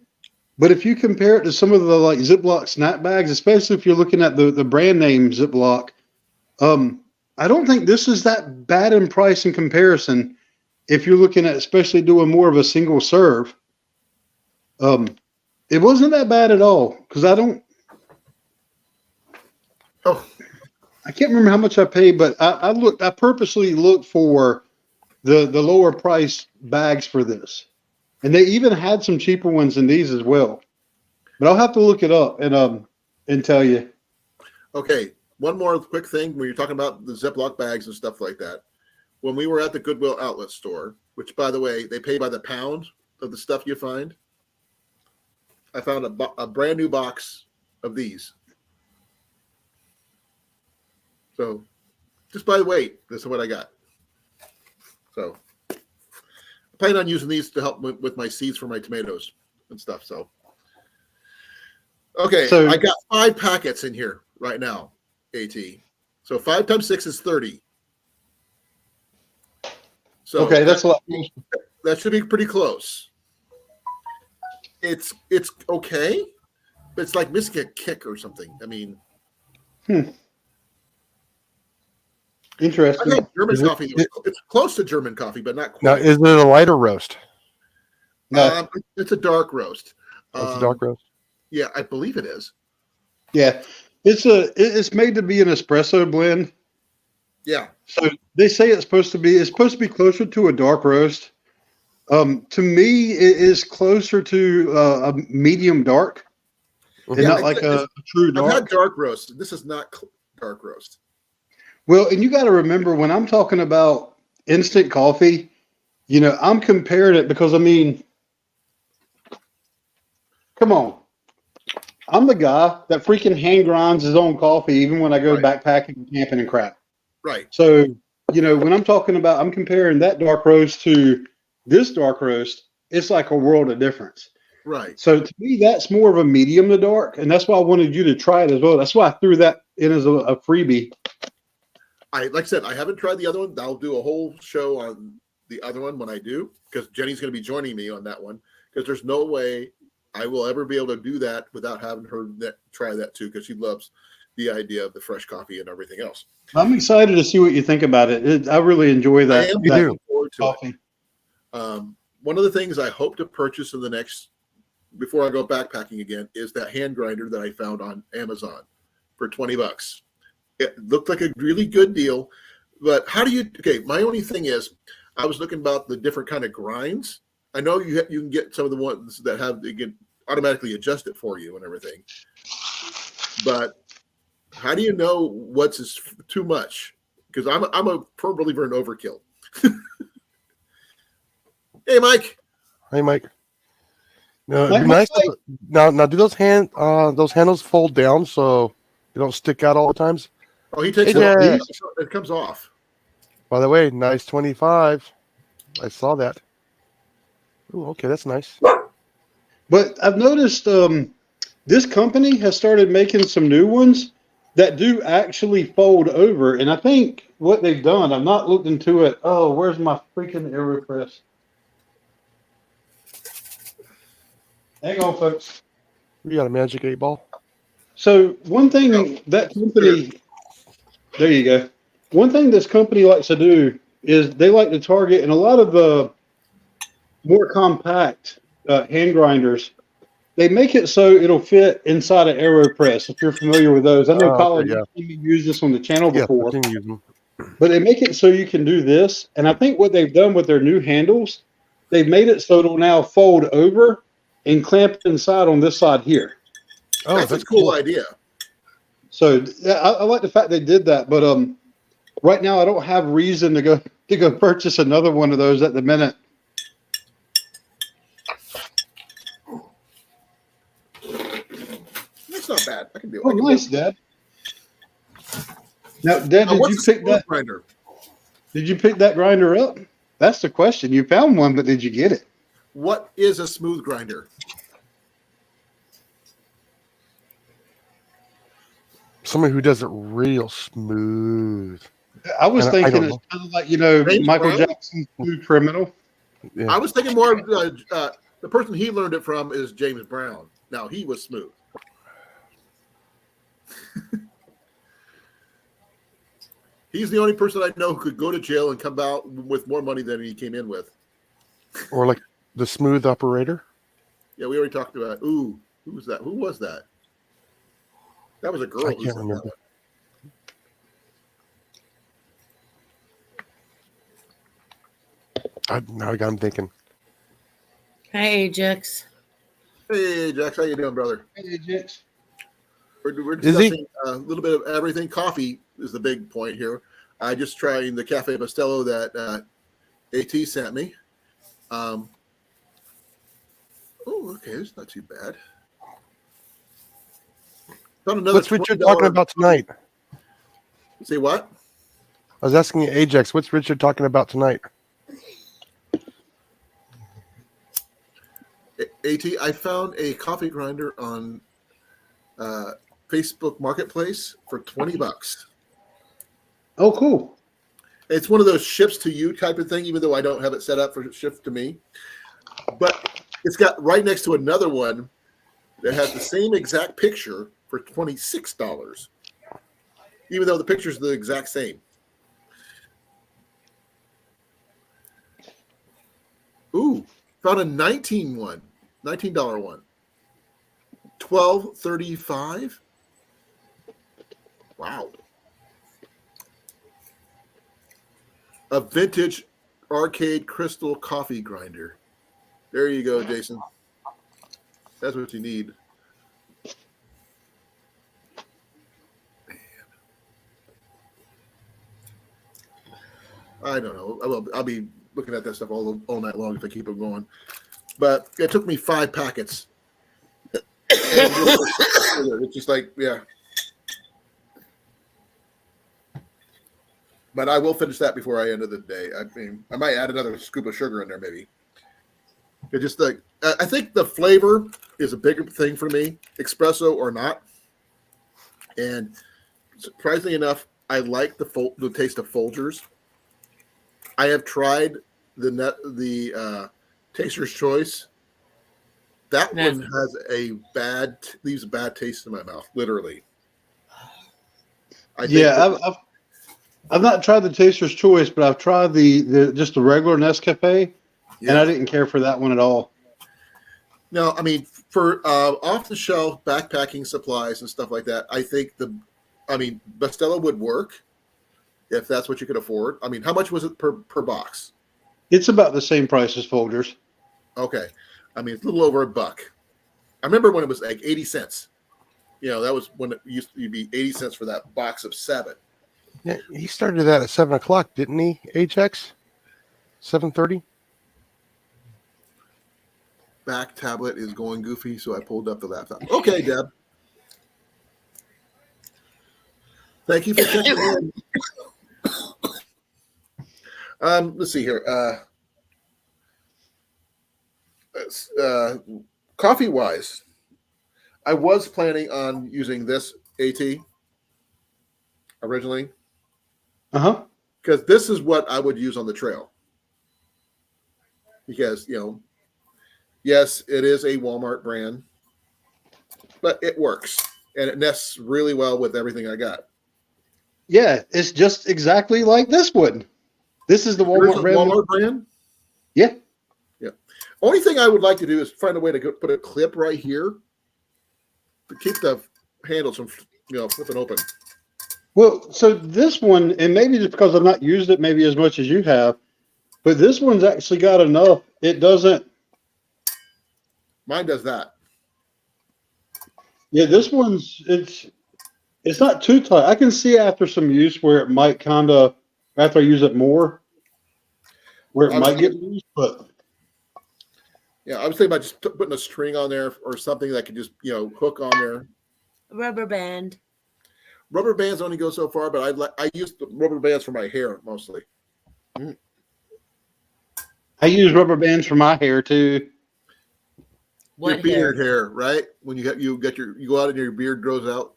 but if you compare it to some of the like Ziploc snack bags, especially if you're looking at the brand name Ziploc, I don't think this is that bad in price in comparison. If you're looking at especially doing more of a single serve, it wasn't that bad at all because I don't. Oh, I can't remember how much I paid, but I purposely looked for the lower price bags for this. And they even had some cheaper ones than these as well. But I'll have to look it up and tell you. okay. One more quick thing when you're talking about the Ziploc bags and stuff like that. When we were at the Goodwill outlet store, which by the way, they pay by the pound of the stuff you find, I found a brand new box of these. So just by the weight, this is what I got. So I plan on using these to help with my seeds for my tomatoes and stuff. So, okay. So I got 5 packets in here right now, AT. So 5 times 6 is 30. So okay, that's a lot. That should be pretty close. It's okay, but it's like missing a kick or something. I mean, Interesting. I had German coffee. It's close to German coffee, but not quite. Now, is it a lighter roast? No. It's a dark roast. It's a dark roast. Yeah, I believe it is. Yeah, it's made to be an espresso blend. Yeah. So they say it's supposed to be closer to a dark roast. To me, it is closer to a medium dark, and not like a true dark. I've had dark roast. This is not dark roast. Well, and you got to remember when I'm talking about instant coffee, I'm comparing it because, I mean, come on. I'm the guy that freaking hand grinds his own coffee even when I go Right. backpacking and camping and crap. Right. So, when I'm comparing that dark roast to this dark roast, it's like a world of difference. Right. So to me, that's more of a medium to dark, and that's why I wanted you to try it as well. That's why I threw that in as a freebie. Like I said, I haven't tried the other one. I'll do a whole show on the other one when I do, because Jenny's going to be joining me on that one. Because there's no way I will ever be able to do that without having her try that too, because she loves the idea of the fresh coffee and everything else. I'm excited to see what you think about it. I really enjoy that. I am looking forward to coffee. it. One of the things I hope to purchase in the next, before I go backpacking again, is that hand grinder that I found on Amazon for $20. It looked like a really good deal, but how do you? Okay, my only thing is, I was looking about the different kind of grinds. I know you can get some of the ones that they can automatically adjust it for you and everything, but how do you know what's too much? Because I'm a firm believer in overkill. Hey, Mike. Hey, Mike. No, it'd be nice. Now, do those handles fold down so they don't stick out all the times? Oh, he takes Hey, it off. It comes off. By the way, nice 25. I saw that. Ooh, okay, that's nice. But I've noticed this company has started making some new ones that do actually fold over, and I think what they've done, I've not looked into it. Oh, where's my freaking AeroPress? Hang on, folks. We got a magic 8-ball. So one thing that company, there you go. One thing this company likes to do is they like to target, and a lot of the more compact hand grinders, they make it so it'll fit inside an AeroPress. If you're familiar with those, I know Colin, Okay, yeah. you've used this on the channel before. Yeah, I can use them. But they make it so you can do this, and I think what they've done with their new handles, they've made it so it'll now fold over and clamp inside on this side here. Oh, that's a cool idea. So yeah, I like the fact they did that, but right now I don't have reason to go purchase another one of those at the minute. That's not bad. I can do it. Oh, nice, Dad. Now, Dad, did you pick that grinder? Did you pick that grinder up? That's the question. You found one, but did you get it? What is a smooth grinder? Somebody who does it real smooth. I was thinking it's kind of like, Michael Jackson's Smooth Criminal. Yeah. I was thinking more of the person he learned it from is James Brown. Now, he was smooth. He's the only person I know who could go to jail and come out with more money than he came in with. Or like the smooth operator. Yeah, we already talked about. Ooh, who was that? Who was that? That was a girl. I can't remember. Now I'm thinking. Hi, Ajax. Hey, Jax, how you doing, brother? Hey, Ajax. We're discussing a little bit of everything. Coffee is the big point here. I just trying the Cafe Bustelo that AT sent me. Oh, okay, it's not too bad. What's Richard talking about tonight? Say what? I was asking Ajax, what's Richard talking about tonight? AT, I found a coffee grinder on Facebook Marketplace for $20. Oh, cool. It's one of those ships to you type of thing, even though I don't have it set up for ship to me. But it's got right next to another one that has the same exact picture for $26, even though the picture's the exact same. Ooh, found a $19 one. $12.35. Wow. A vintage arcade crystal coffee grinder. There you go, Jason. That's what you need. Man. I don't know. I'll be looking at that stuff all night long if I keep it going. But it took me 5 packets. It's just like, yeah. But I will finish that before I end of the day. I mean, I might add another scoop of sugar in there, maybe. It just like I think the flavor is a bigger thing for me, espresso or not. And surprisingly enough, I like the taste of Folgers. I have tried the Taster's Choice. That one has leaves a bad taste in my mouth, literally. I've not tried the Taster's Choice, but I've tried just the regular Nescafe, and I didn't care for that one at all. No, I mean, for off-the-shelf backpacking supplies and stuff like that, I think Bustelo would work if that's what you could afford. I mean, how much was it per box? It's about the same price as Folgers. Okay. I mean, it's a little over $1. I remember when it was like 80 cents. That was when it used to be 80 cents for that box of 7. Yeah, he started that at 7 o'clock, didn't he? HX 7:30. Back tablet is going goofy, so I pulled up the laptop. Okay, Deb. Thank you for checking in. Let's see here. Coffee wise, I was planning on using this AT originally. Because this is what I would use on the trail. Because, yes, it is a Walmart brand, but it works. And it nests really well with everything I got. Yeah, it's just exactly like this one. This is the Walmart brand. Yeah. Yeah. Only thing I would like to do is find a way to put a clip right here to keep the handles from, flipping open. Well, so this one, and maybe just because I've not used it maybe as much as you have, but this one's actually got enough. It doesn't. Mine does that. Yeah, this one's, it's not too tight. I can see after some use where it might kind of, after I use it more, where it might get loose, but. Yeah, I was thinking about just putting a string on there or something that could just, hook on there. Rubber band. Rubber bands only go so far, but I use the rubber bands for my hair mostly. I use rubber bands for my hair too. Your beard hair, right? When you go out and your beard grows out.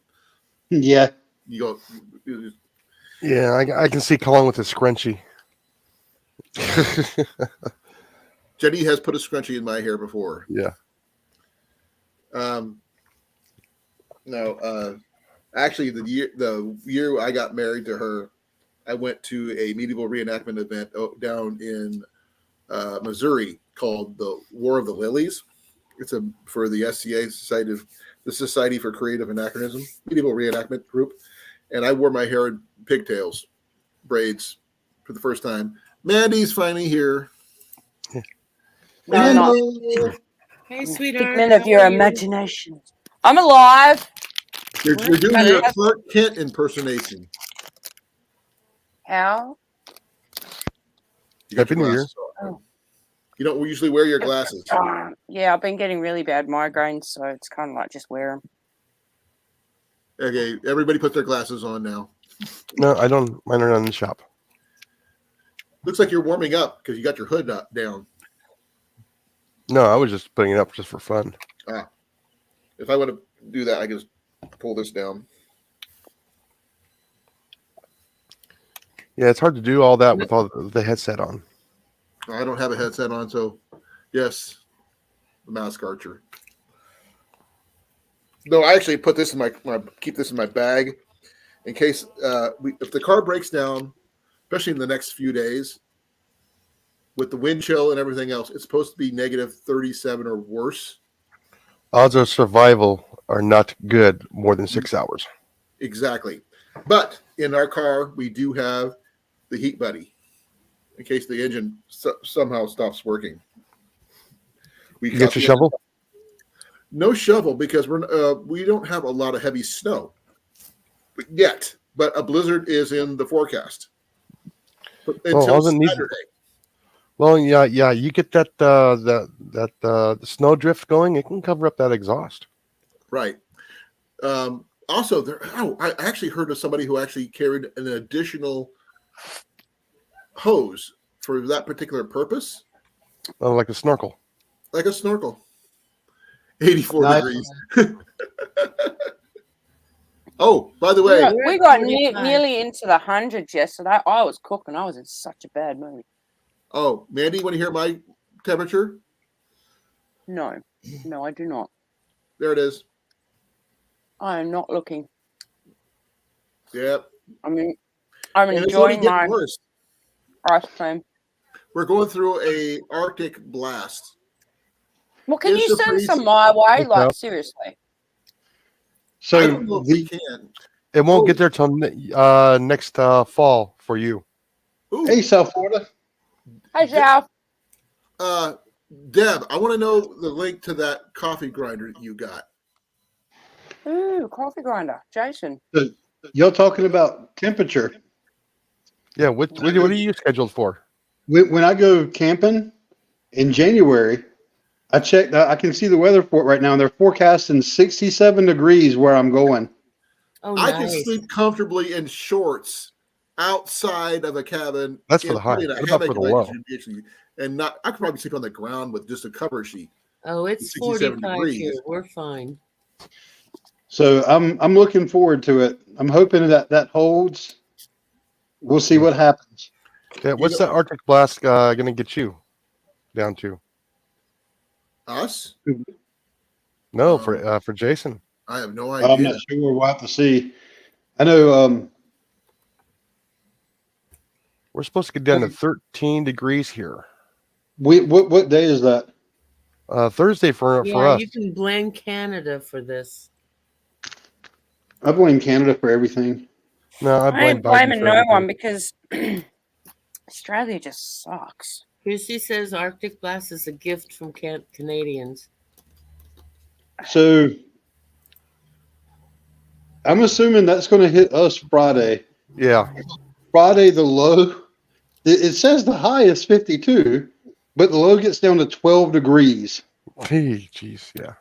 Yeah. You go. Yeah, I can see Colan with his scrunchie. Jenny has put a scrunchie in my hair before. Yeah. No. Actually, the year I got married to her, I went to a medieval reenactment event down in Missouri called the War of the Lilies. It's for the SCA the Society for Creative Anachronism, medieval reenactment group, and I wore my hair in pigtails, braids, for the first time. Mandy's finally here. No, Hey, sweetheart. figment of your imagination. I'm alive. You're doing your Clark Kent impersonation. How? Happy New Year. Oh. You don't usually wear your glasses. Yeah, I've been getting really bad migraines, so it's kind of like just wear them. Okay, everybody put their glasses on now. No, I don't. Mine are not in the shop. Looks like you're warming up because you got your hood down. No, I was just putting it up just for fun. If I want to do that, I can just pull this down. Yeah, it's hard to do all that with all the headset on. I don't have a headset on, so yes, the mask archer. No, I actually put this in keep this in my bag in case if the car breaks down, especially in the next few days, with the wind chill and everything else, it's supposed to be negative 37 or worse. Odds of survival are not good more than 6 hours. Exactly. But in our car, we do have the Heat Buddy in case the engine somehow stops working. You get your shovel? No shovel because we don't have a lot of heavy snow yet, but a blizzard is in the forecast. until wasn't needed. Saturday. Well, yeah. You get that the snow drift going, it can cover up that exhaust. Right. Also, I actually heard of somebody who actually carried an additional hose for that particular purpose, Oh, like a snorkel. like a snorkel. 84 Nice. degrees. Oh, by the way, We got 45. nearly into the hundreds yesterday. I was cooking. I was in such a bad mood. oh, Mandy, want to hear my temperature? No, I do not. There it is. I am not looking. Yep. I'm And it's only enjoying getting my worse. ice cream. We're going through a Arctic blast. Well, can It's you the send freeze- some my way? It's Like, out. seriously. So I don't know if we can. It won't Oh. get there till next fall for you. Ooh, hey, South Florida. Hey, Jeff. Deb, I want to know the link to that coffee grinder that you got. Ooh, coffee grinder. Jason. Y'all talking about temperature? Yeah, what are you scheduled for? When I go camping in January, I checked. I can see the weather for it right now, and they're forecasting 67 degrees where I'm going. Oh, I can nice. sleep comfortably in shorts outside of a cabin. That's for in the high. probably in a What about for hammock the if I low? should be actually- and not. I could probably sleep on the ground with just a cover sheet. Oh, it's 67 45 degrees. here. We're fine. So I'm looking forward to it. I'm hoping that holds. We'll see what happens. Yeah, what's that Arctic blast gonna get you down to? Us? No, for Jason. I have no I'm idea. not sure. We'll have to see. I know. We're supposed to get down to 13 degrees here. What day is that? Thursday for Yeah, us. you can blame Canada for this. I blame Canada for everything. No, I I blame ain't Biden blaming for no everything. one because Australia just sucks. Chrissy says Arctic blast is a gift from Canadians. So I'm assuming that's going to hit us Friday. Yeah, Friday, the low. It says the high is 52, but the low gets down to 12 degrees. hey, jeez, yeah.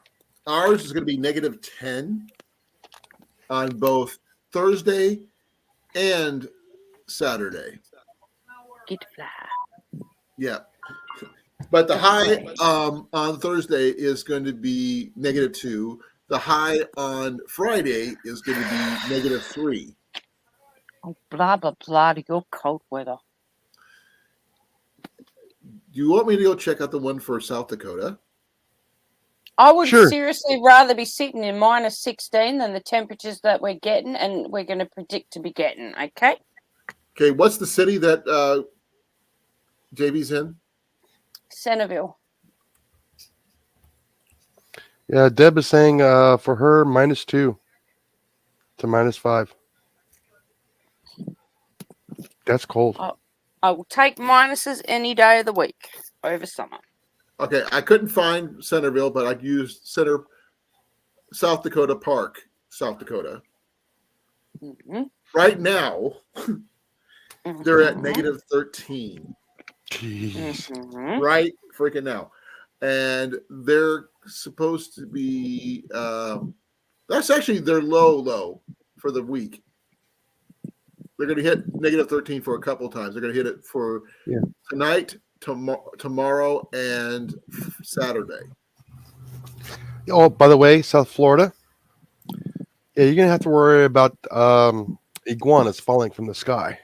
Ours is going to be -10 on both Thursday and Saturday. Get fly. Yeah. But the high on Thursday is going to be -2. The high on Friday is going to be -3. Oh, blah, blah, blah to your cold weather. Do you want me to go check out the one for South Dakota? I would Sure. seriously rather be sitting in -16 than the temperatures that we're getting and we're going to predict to be getting, okay? Okay, what's the city that JV's in? Centerville. Yeah, Deb is saying for her -2 to -5. That's cold. I will take minuses any day of the week over summer. Okay, I couldn't find Centerville, but I used South Dakota Park, South Dakota. Mm-hmm. Right now, they're at -13. Jeez. Mm-hmm. Right freaking now. And they're supposed to be that's actually their low for the week. They're going to hit -13 for a couple times. They're going to hit it for tonight, tomorrow, and Saturday. Oh, by the way, South Florida. Yeah, you're gonna have to worry about iguanas falling from the sky.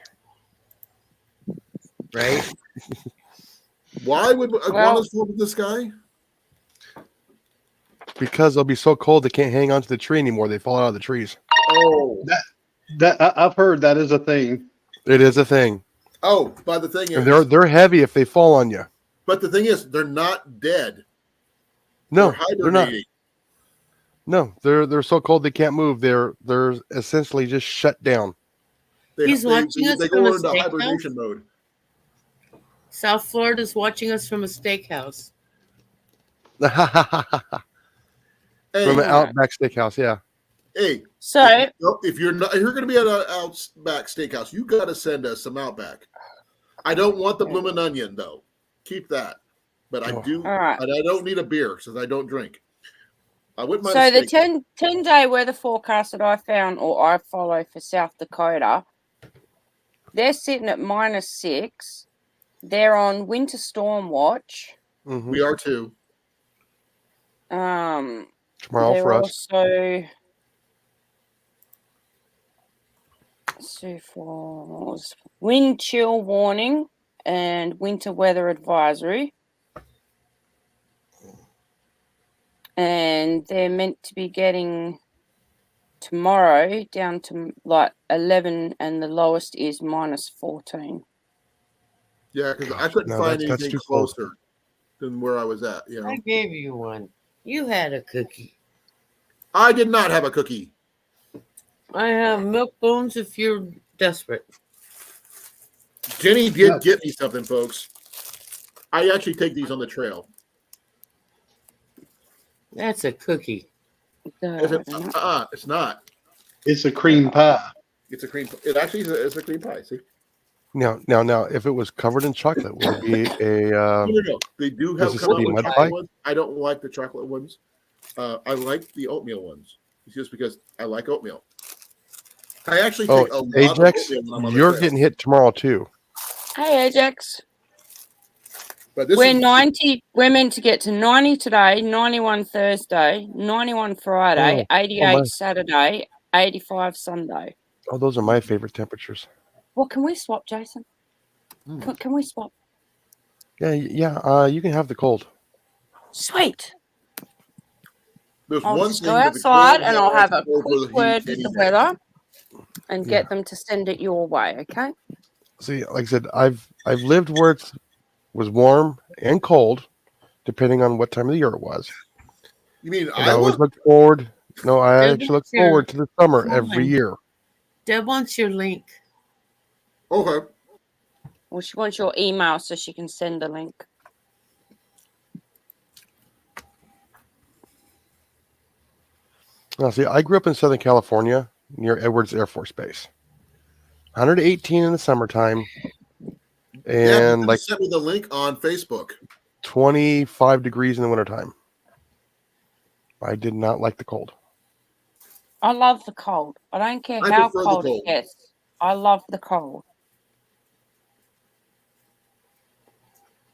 Right? Why would iguanas fall to the sky? Because they'll be so cold they can't hang onto the tree anymore. They fall out of the trees. Oh, I've heard that is a thing. It is a thing. oh! But the thing And is, they're heavy if they fall on you. but the thing is, they're not dead. No, They're they're not. hibernating. No, they're so cold they can't move. They're essentially just shut down. He's watching us They from go a into steakhouse? hibernation mode. South Florida's watching us from a steakhouse. From Hey, an Outback Steakhouse, yeah. hey, So, if you're going to be at an Outback Steakhouse, you got to send us some Outback. I don't want the bloomin' onion though. Keep that. But I do. All right. And I don't need a beer since I don't drink. I wouldn't mind. So a the steak. 10-day weather forecast that I found or I follow for South Dakota, they're sitting at -6. They're on winter storm watch. Mhm. We are too. Tomorrow They're for us. also for wind chill warning and winter weather advisory. And they're meant to be getting tomorrow down to like 11, and the lowest is -14. Yeah, because I Gosh, couldn't no, find that's anything too cold. closer than where I was at. You know, I gave you one. You had a cookie. I did not have a cookie. I have milk bones if you're desperate. Jenny did get me something, folks. I actually take these on the trail. That's a cookie. It's not. It's a cream pie. It's a cream. It actually is a cream pie. See? Now, if it was covered in chocolate, would it be a? No. They do have Does it come still out be with mud chocolate pie? ones. I don't like the chocolate ones. I like the oatmeal ones. It's just because I like oatmeal. I actually take a lot Ajax, of oatmeal when I'm on the you're trail. getting hit tomorrow too. Hey, Ajax. But this We're is 90. We're meant to get to 90 today, 91 Thursday, 91 Friday, Oh, 88 my. Saturday, 85 Sunday. Oh, those are my favorite temperatures. Well, can we swap, Jason? Can we swap? Yeah. You can have the cold. Sweet. there's I'll one just thing go that the outside cold and I'll have a has over quick the word heat with the anyway. weather and get them to send it your way, okay? See, like I said, I've lived where it was warm and cold, depending on what time of the year it was. You mean And I always Iowa? look forward. No, I Deb actually look wants your- forward to the summer Come every on. year. Deb wants your link. Okay. Well, she wants your email so she can send the link. Now, see, I grew up in Southern California near Edwards Air Force Base. 118 in the summertime, and like sent me the link on Facebook. 25 degrees in the wintertime. I did not like the cold. I love the cold. I don't care I how prefer the cold it cold. gets. I love the cold.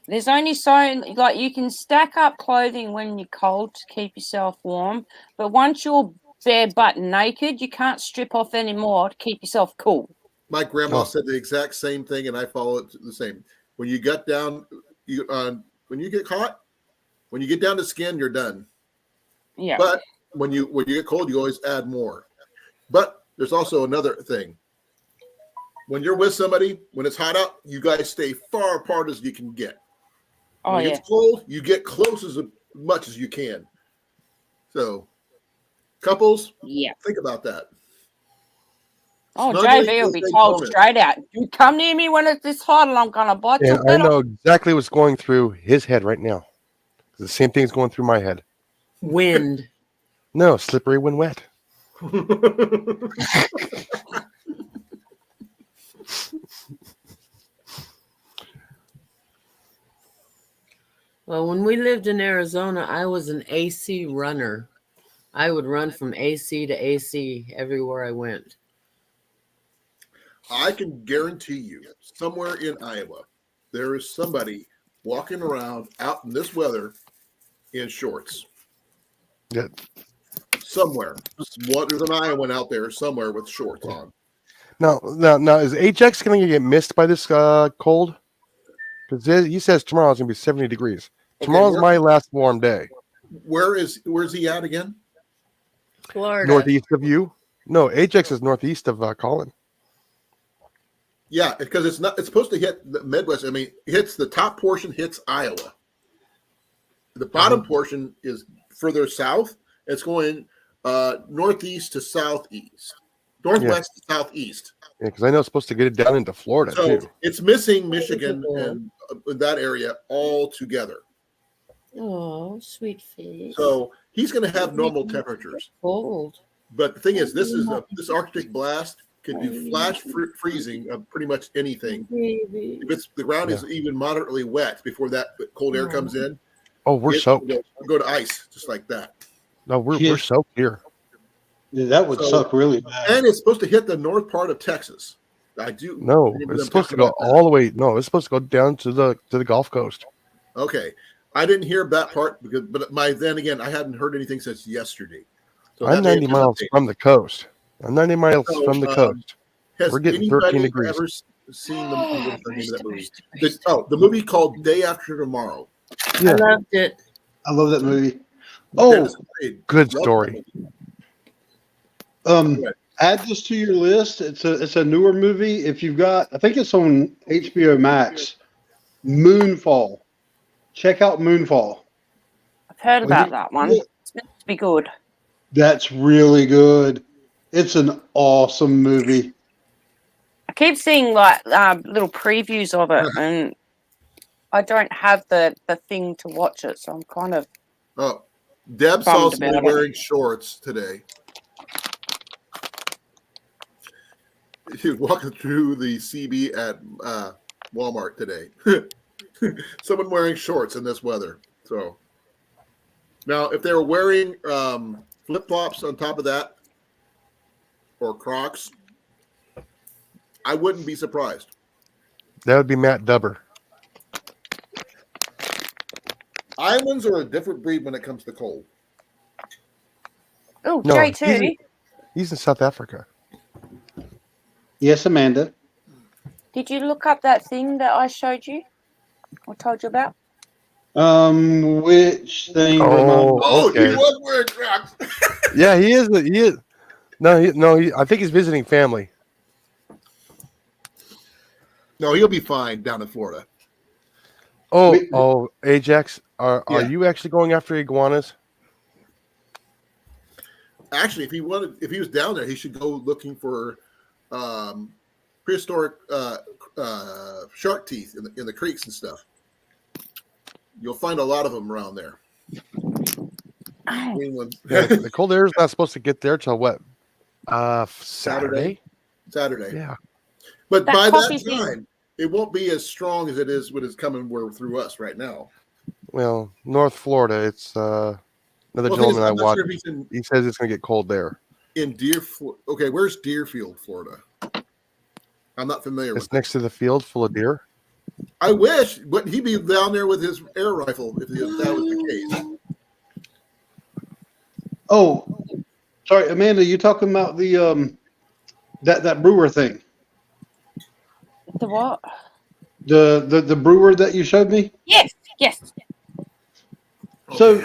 There's only so, like, you can stack up clothing when you're cold to keep yourself warm, but once you're bare butt naked, you can't strip off anymore to keep yourself cool. My grandma Oh. said the exact same thing, and I follow it the same. When you get down, when you get caught, when you get down to skin, you're done. Yeah. But when you get cold, you always add more. But there's also another thing. When you're with somebody, when it's hot out, you guys stay far apart as you can get. Oh, When it yeah. gets cold, you get close as much as you can. So, couples, Yeah. think about that. Oh, Snuggling JB will is be a told bonus. straight out. You come near me when it's this hot and I'm going to bite your And I head off. know exactly what's going through his head right now. The same thing is going through my head. Wind. No, slippery when wet. Well, when we lived in Arizona, I was an AC runner. I would run from AC to AC everywhere I went. I can guarantee you, somewhere in Iowa, there is somebody walking around out in this weather in shorts. Yeah. Somewhere. There's an Iowan out there somewhere with shorts on. Now, is Ajax going to get missed by this cold? Because he says tomorrow it's going to be 70 degrees. Tomorrow's my last warm day. Where's he at again? Florida. Northeast of you? No, Ajax is northeast of Colan. Yeah, because it's supposed to hit the Midwest. I mean, the top portion hits Iowa. The bottom portion is further south. It's going northeast to southeast, northwest to southeast. Yeah, because I know it's supposed to get it down into Florida So too. it's missing Michigan and that area altogether. Oh, sweet face. So he's going to have normal temperatures. Cold. But the thing is, this Arctic blast can do flash freezing of pretty much anything. Baby. If the ground is even moderately wet before that cold air comes in, Oh, we're soaked. Go to ice just like that. No, we're soaked here. Yeah, that would suck really bad. And it's supposed to hit the north part of Texas. I do. No, it's supposed to go all the way. No, it's supposed to go down to the Gulf Coast. Okay, I didn't hear that part but then again, I hadn't heard anything since yesterday. So I'm 90 miles from the coast. I'm 90 miles from the coast. We're getting 13 degrees. Ever seen the movie called Day After Tomorrow? Yeah. I loved it. I love that movie. Oh, good story. Add this to your list. It's a newer movie. If you've got, I think it's on HBO Max. Moonfall. Check out Moonfall. I've heard about that one. It's meant to be good. That's really good. It's an awesome movie. I keep seeing like little previews of it, and I don't have the thing to watch it, so I'm kind of. Oh, Deb saw somebody wearing shorts today. He was walking through the CB at Walmart today. Someone wearing shorts in this weather. So now, if they were wearing flip-flops on top of that or Crocs, I wouldn't be surprised. That would be Matt Dubber. Islands are a different breed when it comes to cold. Oh, No, J2. He's in South Africa. Yes, Amanda. Did you look up that thing that I showed you or told you about? Which thing? Okay. He was wearing Crocs. Yeah, he is. He is. No. I think he's visiting family. No, he'll be fine down in Florida. Oh, Ajax, are you actually going after iguanas? Actually, if he was down there, he should go looking for prehistoric shark teeth in the creeks and stuff. You'll find a lot of them around there. Greenland. Yeah, the cold air is not supposed to get there till what? Saturday. Yeah. That But by coffee that time, it won't be as strong as it is when it's coming through us right now. Well, North Florida, it's another gentleman I watched. He says it's going to get cold there. In okay, where's Deerfield, Florida? I'm not familiar with It's next to the field full of deer. I wish, but he'd be down there with his air rifle if that was the case. Oh, sorry, Amanda, you talking about the that brewer thing? The what? The brewer that you showed me? Yes. So,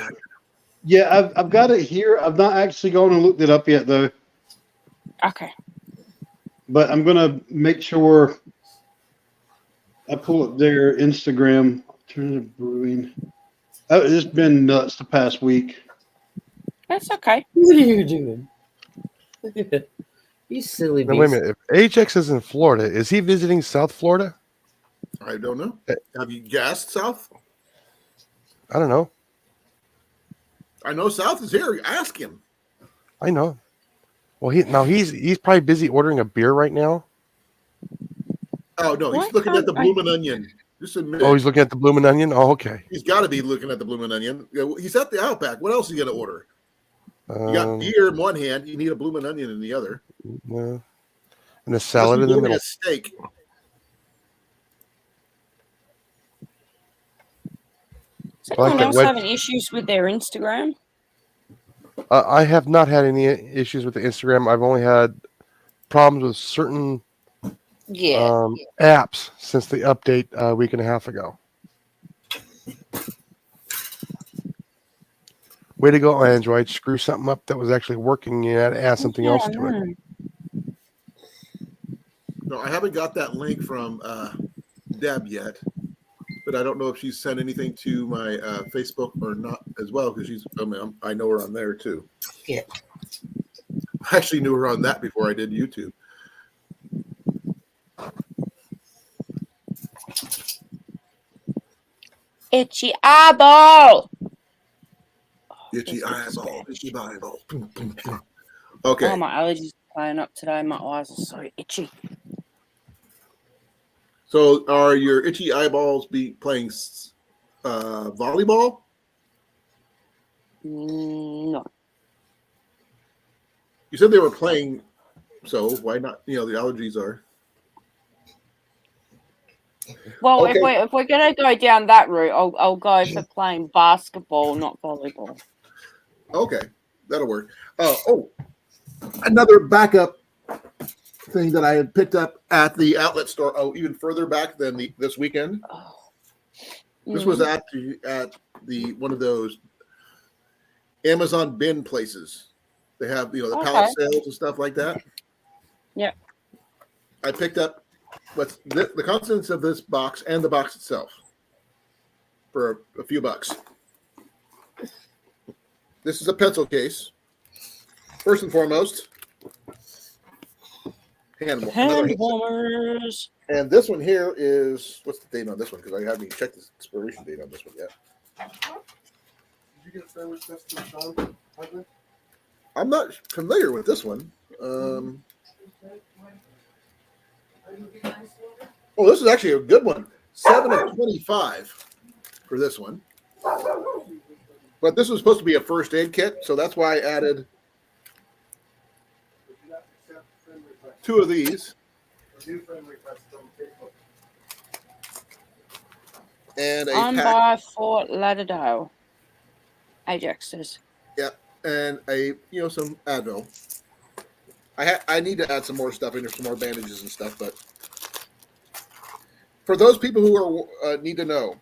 yeah, I've got it here. I've not actually gone and looked it up yet, though. Okay. But I'm gonna make sure I pull up their Instagram. Alternative Brewing. Oh, it's been nuts the past week. That's okay. What are you doing? You silly beast. Now, wait a minute. If Ajax is in Florida, is he visiting South Florida? I don't know. Have you guessed South? I don't know. I know South is here. Ask him. I know. Well, he's probably busy ordering a beer right now. Oh no, he's looking at the Bloomin' Onion. Just admit. Oh, he's looking at the Bloomin' Onion. Oh, okay. He's got to be looking at the Bloomin' Onion. He's at the Outback. What else are you gonna order? You got beer in one hand. You need a Bloomin' Onion in the other. Yeah. And a salad in the middle. A steak. Is anyone else having issues with their Instagram? I have not had any issues with the Instagram. I've only had problems with certain apps since the update a week and a half ago. Way to go, Android. Screw something up that was actually working. You had to add something else to it. No, I haven't got that link from Deb yet, but I don't know if she's sent anything to my Facebook or not as well, because I know her on there too. Yeah. I actually knew her on that before I did YouTube. Itchy eyeball. Itchy eyeball. Itchy eyeball. Okay. Oh, my allergies playing up today. My eyes are so itchy. So, are your itchy eyeballs playing volleyball? No. You said they were playing, so why not? The allergies are. Well, Okay. if we're gonna go down that route, I'll go for playing basketball, not volleyball. Okay, that'll work. Another backup thing that I had picked up at the outlet store. Oh, even further back than this weekend. This was at the one of those Amazon bin places. They have the pallet sales and stuff like that. Yeah. I picked up what's the contents of this box and the box itself for a few bucks. This is a pencil case. First and foremost, hand warmers. And this one here is, what's the date on this one? Because I haven't even checked the expiration date on this one yet. Did you get sandwich test from Sean? I'm not familiar with this one. Oh, this is actually a good one. 7 of 25 for this one. But this was supposed to be a first aid kit, so that's why I added 2 of these. And I'm by Fort Lauderdale. Ajax says. Yeah, and some Advil. I need to add some more stuff in there, some more bandages and stuff. But for those people who are need to know,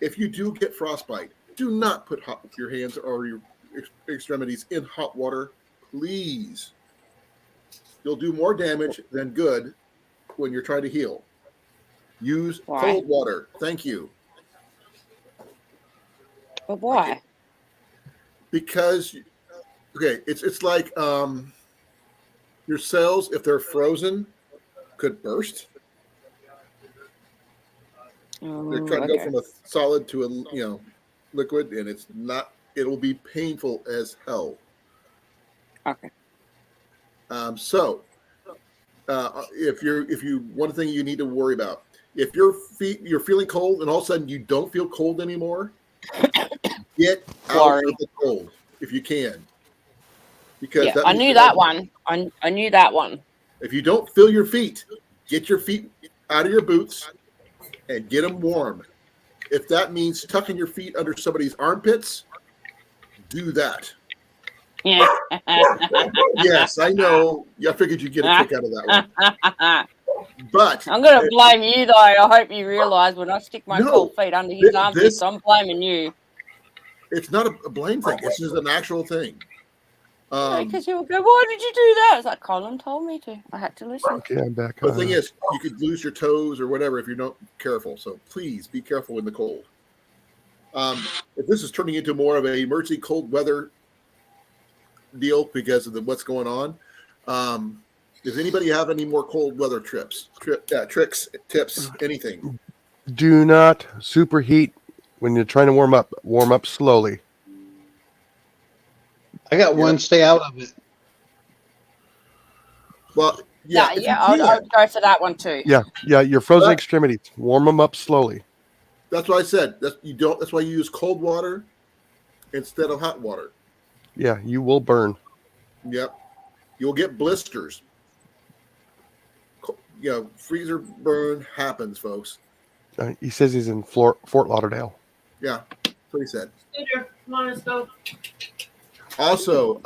if you do get frostbite, do not put your hands or your extremities in hot water, please. You'll do more damage than good when you're trying to heal. Use cold water. Thank you. But why? Because, it's like your cells, if they're frozen, could burst. They're trying to go from a solid to a liquid, and it's not. It will be painful as hell. Okay. If you one thing you need to worry about, if you're feeling cold and all of a sudden you don't feel cold anymore, get out of the cold if you can. Because I knew that one. I knew that one. If you don't feel your feet, get your feet out of your boots and get them warm. If that means tucking your feet under somebody's armpits, do that. Yeah. Yes, I know. I figured you'd get a kick out of that one. But I'm going to blame you, though. I hope you realize when I stick my cold feet under his armpits, I'm blaming you. It's not a blame thing. It's just an actual thing. Because you will go, why did you do that? It's like Colan told me to. I had to listen. Okay, I'm back. The thing is, you could lose your toes or whatever if you're not careful. So please be careful in the cold. If this is turning into more of an emergency cold weather deal because of what's going on, does anybody have any more cold weather tricks, tips, anything? Do not superheat when you're trying to warm up. Warm up slowly. I got one. Stay out of it. Well, I'll go for that one too. Yeah. Your frozen extremities. Warm them up slowly. That's what I said. That's why you use cold water instead of hot water. Yeah, you will burn. Yep, you'll get blisters. Freezer burn happens, folks. He says he's in Fort Lauderdale. Yeah, that's what he said. Come on, let's go. Also,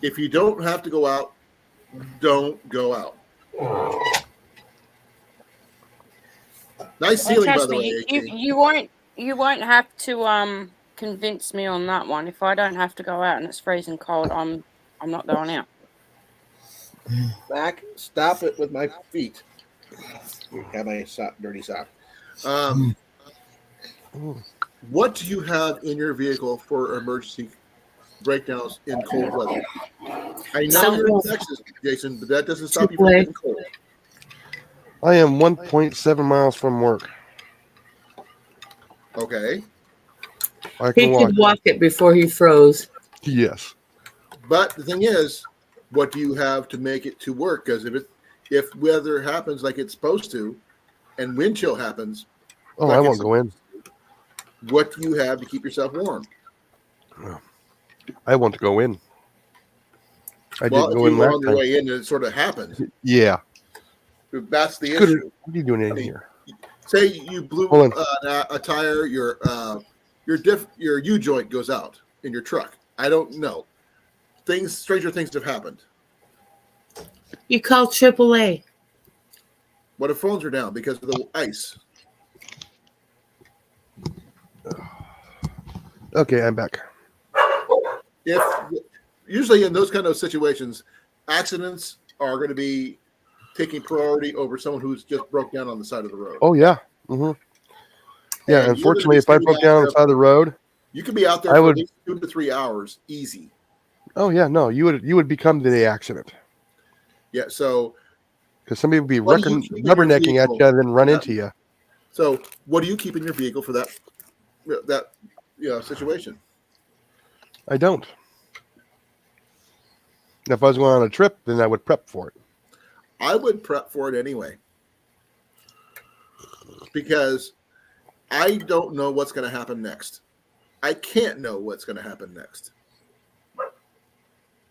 if you don't have to go out, don't go out. Nice ceiling, by the way. You won't have to convince me on that one. If I don't have to go out and it's freezing cold, I'm not going out. Stop it with my feet. Have my dirty sock. What do you have in your vehicle for emergency breakdowns in cold weather? I know you're in Texas, Jason, but that doesn't stop you from getting cold. I am 1.7 miles from work. Okay. I He can could walk it before he froze. Yes. But the thing is, What do you have to make it to work? Because if weather happens like it's supposed to, and wind chill happens, Oh, like I won't go in. what do you have to keep yourself warm? I want to go in. I Well, didn't if go in you were last on the time. way in, and it sort of happened. Yeah. That's the Scooter, issue. what are you doing in here? Say you blew Hold a tire, your U joint goes out in your truck. I don't know. Stranger things have happened. You call AAA. What if phones are down because of the ice? Okay, I'm back. If usually in those kind of situations, accidents are going to be taking priority over someone who's just broke down on the side of the road. Oh, yeah. Mm-hmm. Yeah, And you're gonna unfortunately, be if I sitting broke out down on there- the side of the road, You could be out there I for would- at least 2 to 3 hours, easy. oh, yeah, no, you would become the accident. Yeah. So, Because somebody would be What do you keep in your rubbernecking at vehicle? you and then run Yeah. into you. so what do you keep in your vehicle for that situation? I don't. If I was going on a trip, then I would prep for it. I would prep for it anyway, because I don't know what's going to happen next. I can't know what's going to happen next.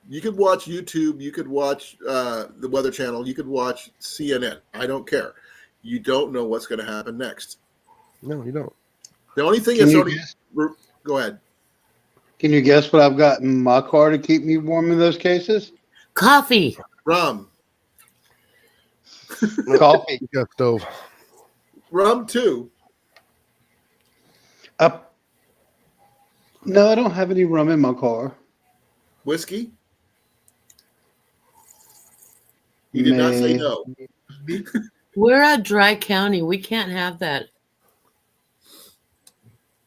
You could watch YouTube. You could watch the Weather Channel. You could watch CNN. I don't care. You don't know what's going to happen next. No, you don't. The only thing Can is, you only, guess? go ahead. Can you guess what I've got in my car to keep me warm in those cases? Coffee. Rum. Coffee. You got stove. Rum too. No, I don't have any rum in my car. Whiskey. You did not say Man. no. We're a dry county. We can't have that.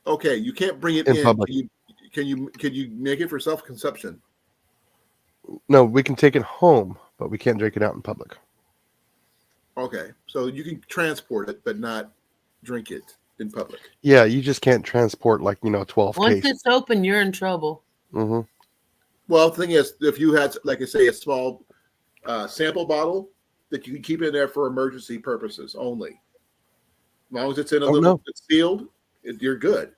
Okay, you can't bring it In in. public. Can you make it for self-consumption? No, we can take it home, but we can't drink it out in public. Okay, so you can transport it, but not drink it in public. Yeah, you just can't transport 12 Once cases. it's open, you're in trouble. Mm-hmm. Well, the thing is, if you had, like I say, a small sample bottle that you can keep in there for emergency purposes only, as long as it's in a it's sealed, you're good.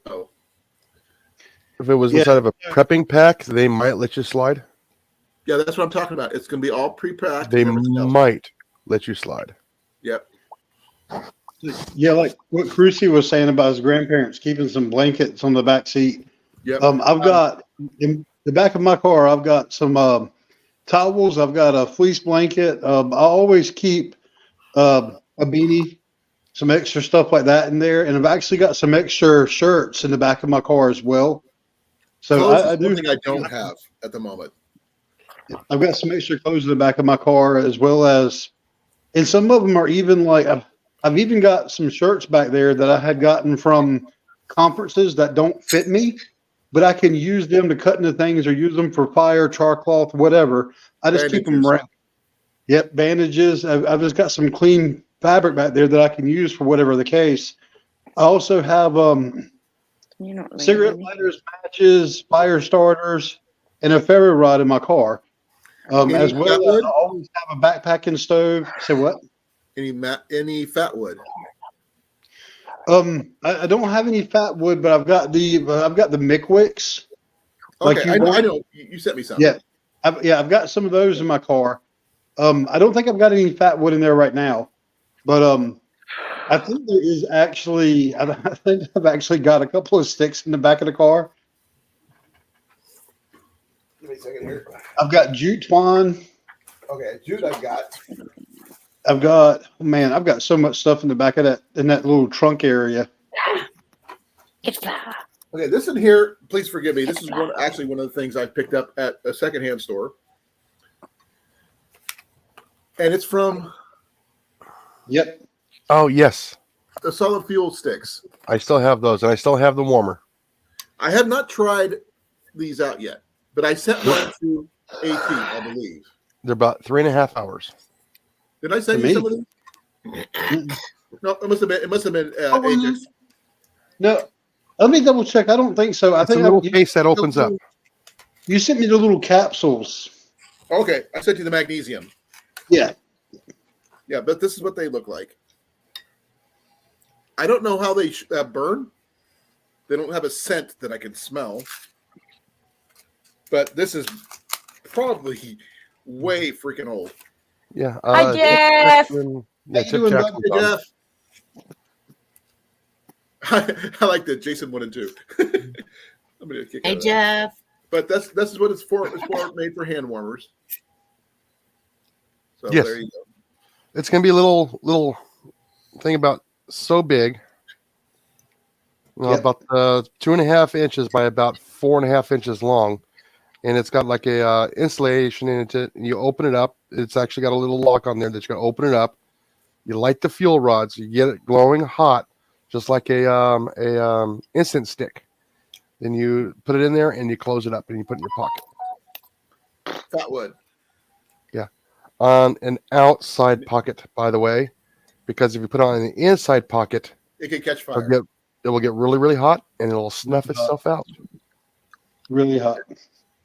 So If it was Yeah. inside of a prepping pack, they might let you slide. yeah, that's what I'm talking about. It's going to be all pre-packed. They and everything else. might let you slide. Yep. Yeah, like what Crucy was saying about his grandparents keeping some blankets on the back seat. Yep. I've got in the back of my car, I've got some towels. I've got a fleece blanket. I always keep a beanie, some extra stuff like that in there. And I've actually got some extra shirts in the back of my car as well. So Clothes I is do. one thing I don't have at the moment. I've got some extra clothes in the back of my car as well as, and some of them are even like, I've even got some shirts back there that I had gotten from conferences that don't fit me, but I can use them to cut into things or use them for fire, char cloth, whatever. I just keep them Bandages. around. Yep, bandages. I've just got some clean fabric back there that I can use for whatever the case. I also have You're not cigarette leaving. lighters, matches, fire starters, and a ferro rod in my car. As Any well as fatwood? I always have a backpacking stove. Say what? Any fat wood? I don't have any fat wood, but I've got the Mickwicks. Like Okay, you I know. want- I know. You sent me some. Yeah, I've got some of those in my car. I don't think I've got any fat wood in there right now, but I think there is actually. I think I've actually got a couple of sticks in the back of the car. Give me a second here. I've got jute twine. Okay, Jude, I've got. I've got so much stuff in the back of that little trunk area. It's fly. Okay, this in here. Please forgive me. This is one of the things I picked up at a secondhand store, and it's from Yep. Oh, yes. the solid fuel sticks. I still have those, and I still have the warmer. I have not tried these out yet, but I sent one to AT, I believe. They're about 3.5 hours. Did I send To you me? some of them? No, it must have been. Oh, Ajax. No, let me double check. I don't think so. I It's a think little case that opens up. You sent me the little capsules. Okay, I sent you the magnesium. Yeah. Yeah, but this is what they look like. I don't know how they burn. They don't have a scent that I can smell. But this is probably way freaking old. Yeah. Hi, Tip Jeff. Jackson- How Yeah, you Tip doing, Jackson. Hey, Jeff. I like that Jason 1 and 2. I'm gonna kick Hey, out of that. Jeff. But this is what it's for. It's for made for hand warmers. So Yes. there you go. It's gonna be a little thing about so big. Yep. About 2.5 inches by about 4.5 inches long, and it's got like a insulation in it. And you open it up. It's actually got a little lock on there that you can open it up. You light the fuel rods. You get it glowing hot, just like a instant stick. Then you put it in there and you close it up and you put it in your pocket. Fat wood. On an outside pocket, by the way, because if you put it on the inside pocket, It can catch it'll fire. it will get really, really hot and it'll snuff itself out. Really hot.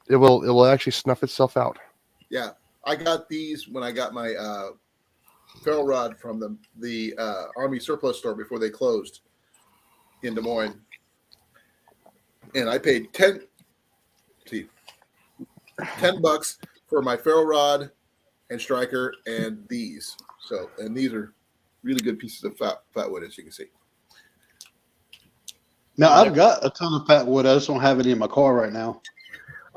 It will actually snuff itself out. Yeah, I got these when I got my ferro rod from the Army surplus store before they closed in Des Moines, and I paid $10 for my ferro rod and striker and these. So, and these are really good pieces of fat wood, as you can see. Now, I've got a ton of fat wood. I just don't have any in my car right now.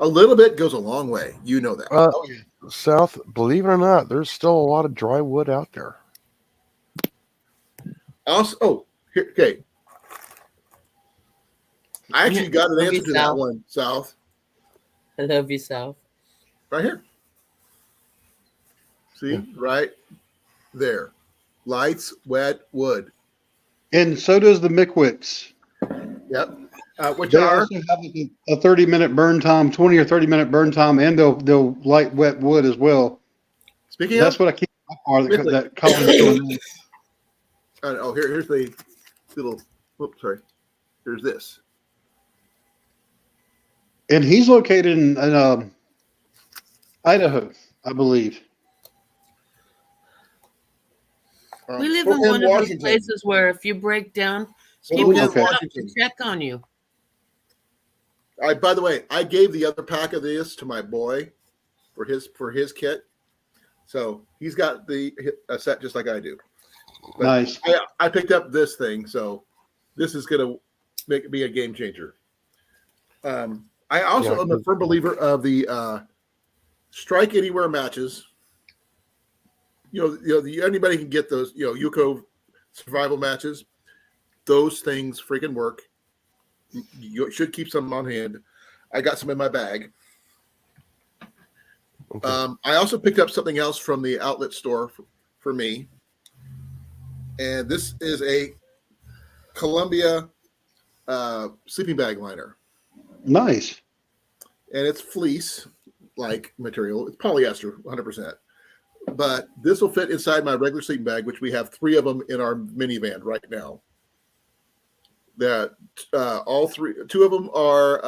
A little bit goes a long way. You know that. Oh, yeah. South, believe it or not, there's still a lot of dry wood out there. Also, here, okay. I actually got an Love answer you, to that Sal. one, South, I love you, South. right here. See, right there. Lights, wet wood. And so does the Mickwicks. Yep. Which They are also have like a 30-minute burn time, 20 or 30-minute burn time, and they'll light wet wood as well. speaking That's of. what I keep in my car. Really? That Colan's doing that. Here's the little. Whoops, sorry. Here's this. And he's located in Idaho, I believe. We live in Spokane, one of those Washington. places where if you break down, Spokane, people Okay. come up Washington. to check on you. By the way, I gave the other pack of this to my boy for his kit, so he's got a set just like I do. But Nice. I picked up this thing, so this is gonna be a game changer. I also am a firm believer of the strike anywhere matches. Anybody can get those. Yuko survival matches. Those things freaking work. You should keep some on hand. I got some in my bag. Okay. I also picked up something else from the outlet store for me. And this is a Columbia sleeping bag liner. Nice. And it's fleece-like material. It's polyester, 100%. But this will fit inside my regular sleeping bag, which we have 3 of them in our minivan right now. That all 2 of them are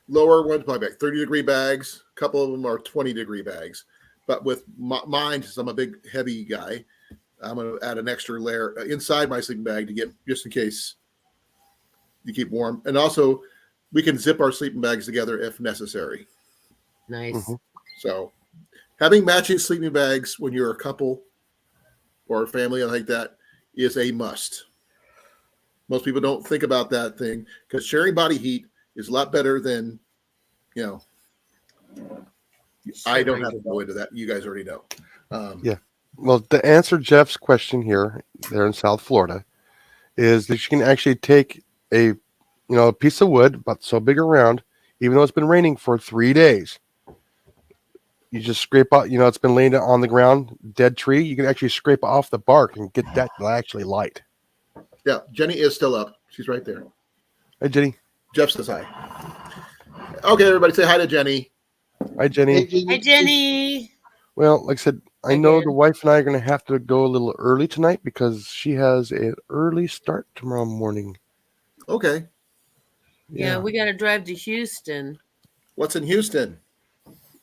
lower, one's probably back 30-degree bags. A couple of them are 20-degree bags. But with mine, since I'm a big, heavy guy, I'm going to add an extra layer inside my sleeping bag to get just in case you keep warm. And also, we can zip our sleeping bags together if necessary. Nice. Mhm. So, having matching sleeping bags when you're a couple or a family like that is a must. Most people don't think about that thing because sharing body heat is a lot better than, I don't have to go into that. You guys already know. Yeah. Well, to answer Jeff's question here, there in South Florida, is that you can actually take a piece of wood about so big around, even though it's been raining for 3 days. You just scrape out, it's been laying on the ground, dead tree. You can actually scrape off the bark and get that to actually light. Yeah, Jenny is still up. She's right there. Hi, Jenny. Jeff says hi. Okay, everybody say hi to Jenny. Hi, Jenny. Hi, Jenny. Well, like I said, I Hi, know Jen. the wife and I are going to have to go a little early tonight because she has an early start tomorrow morning. Okay. Yeah, we got to drive to Houston What's in Houston?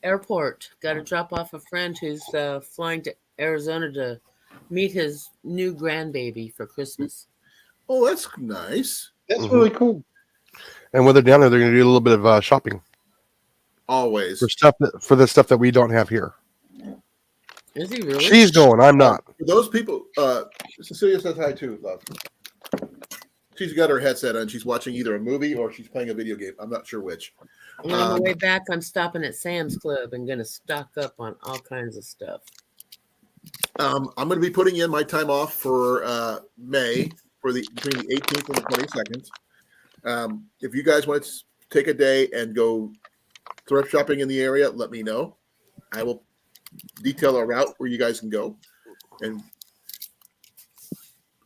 airport. Got to drop off a friend who's flying to Arizona to meet his new grandbaby for Christmas. Oh, that's nice. That's really cool. And when they're down there, they're going to do a little bit of shopping Always. for the stuff that we don't have here. Is he really? She's going. I'm not. For those people, Cecilia says hi too, love. She's got her headset on. She's watching either a movie or she's playing a video game. I'm not sure which. And on the way back, I'm stopping at Sam's Club and going to stock up on all kinds of stuff. I'm going to be putting in my time off for May for between the 18th and the 22nd. If you guys want to take a day and go thrift shopping in the area, let me know. I will detail a route where you guys can go. And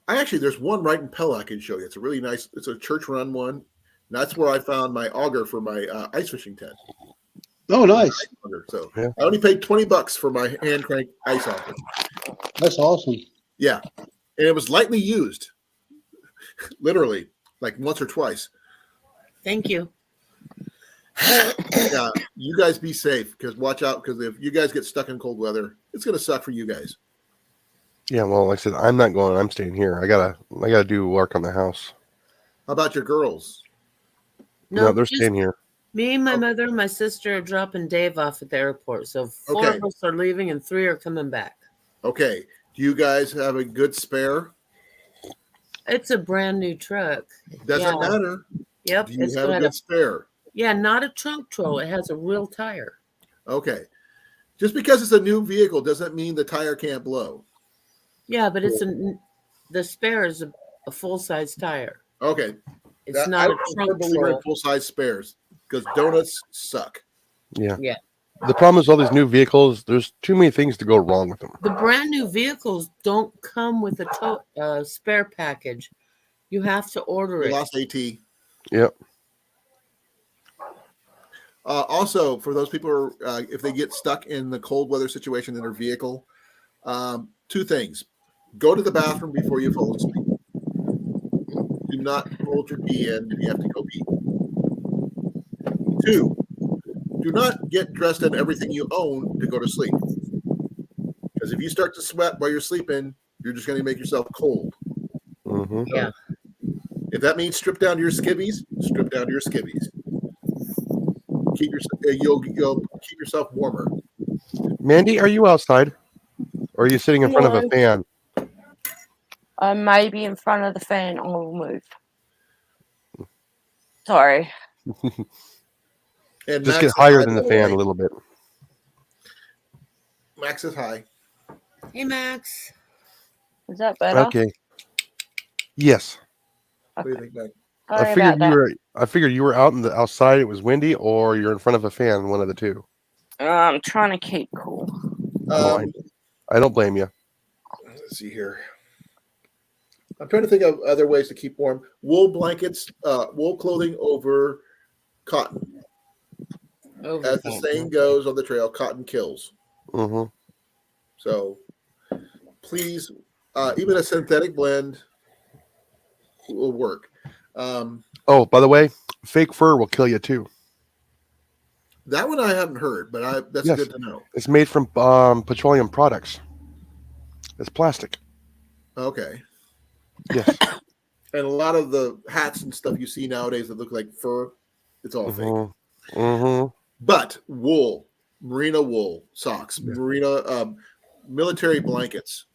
there's one right in Pella I can show you. It's a really nice, it's a church-run one. And that's where I found my auger for my ice fishing tent. Oh, nice. So Yeah. I only paid $20 for my hand crank ice auger. That's awesome. Yeah. And it was lightly used. Literally, like once or twice. Thank you. Yeah, you guys be safe because watch out because if you guys get stuck in cold weather, it's gonna suck for you guys. Yeah, well, like I said, I'm not going. I'm staying here. I gotta do work on the house. How about your girls? No, they're just staying here. Me, my mother, and my sister are dropping Dave off at the airport. So 4 of us are leaving and 3 are coming back. Okay. Do you guys have a good spare? It's a brand new truck. Doesn't matter. Yep. Do you have a good spare? Yeah, not a trunk troll. It has a real tire. Okay. Just because it's a new vehicle doesn't mean the tire can't blow. Yeah, but the spare is a full-size tire. Okay. It's not a trunk troll. Full-size spares because donuts suck. Yeah. Yeah. The problem is all these new vehicles. There's too many things to go wrong with them. The brand new vehicles don't come with a spare package. You have to order it. Lost AT. Yep. Also, for those people who are, if they get stuck in the cold weather situation in their vehicle, 2 things. Go to the bathroom before you fall asleep. Do not hold your pee in if you have to go pee. 2, do not get dressed in everything you own to go to sleep. Because if you start to sweat while you're sleeping, you're just going to make yourself cold. Mm-hmm. Yeah. If that means strip down to your skivvies, strip down to your skivvies. You'll keep yourself warmer. Mandy, are you outside? Or are you sitting in front of a fan? I may be in front of the fan. I will move. Sorry. And Just Max get is higher high, than the by fan way. a little bit. Max is high. Hey, Max. Is that better? Okay. Yes. What do you think, Max? Sorry about that. I figured you were out in the outside. It was windy, or you're in front of a fan. One of the two. I'm trying to keep cool. I don't blame you. Let's see here. I'm trying to think of other ways to keep warm. Wool blankets, wool clothing over cotton. As the saying goes on the trail, cotton kills. Mm-hmm. So please, even a synthetic blend will work. Oh, by the way, fake fur will kill you too. That one I haven't heard, but that's Yes. good to know. It's made from petroleum products. It's plastic. Okay. Yes. And a lot of the hats and stuff you see nowadays that look like fur, it's all fake. Mm-hmm. But wool, merino wool socks, merino military blankets,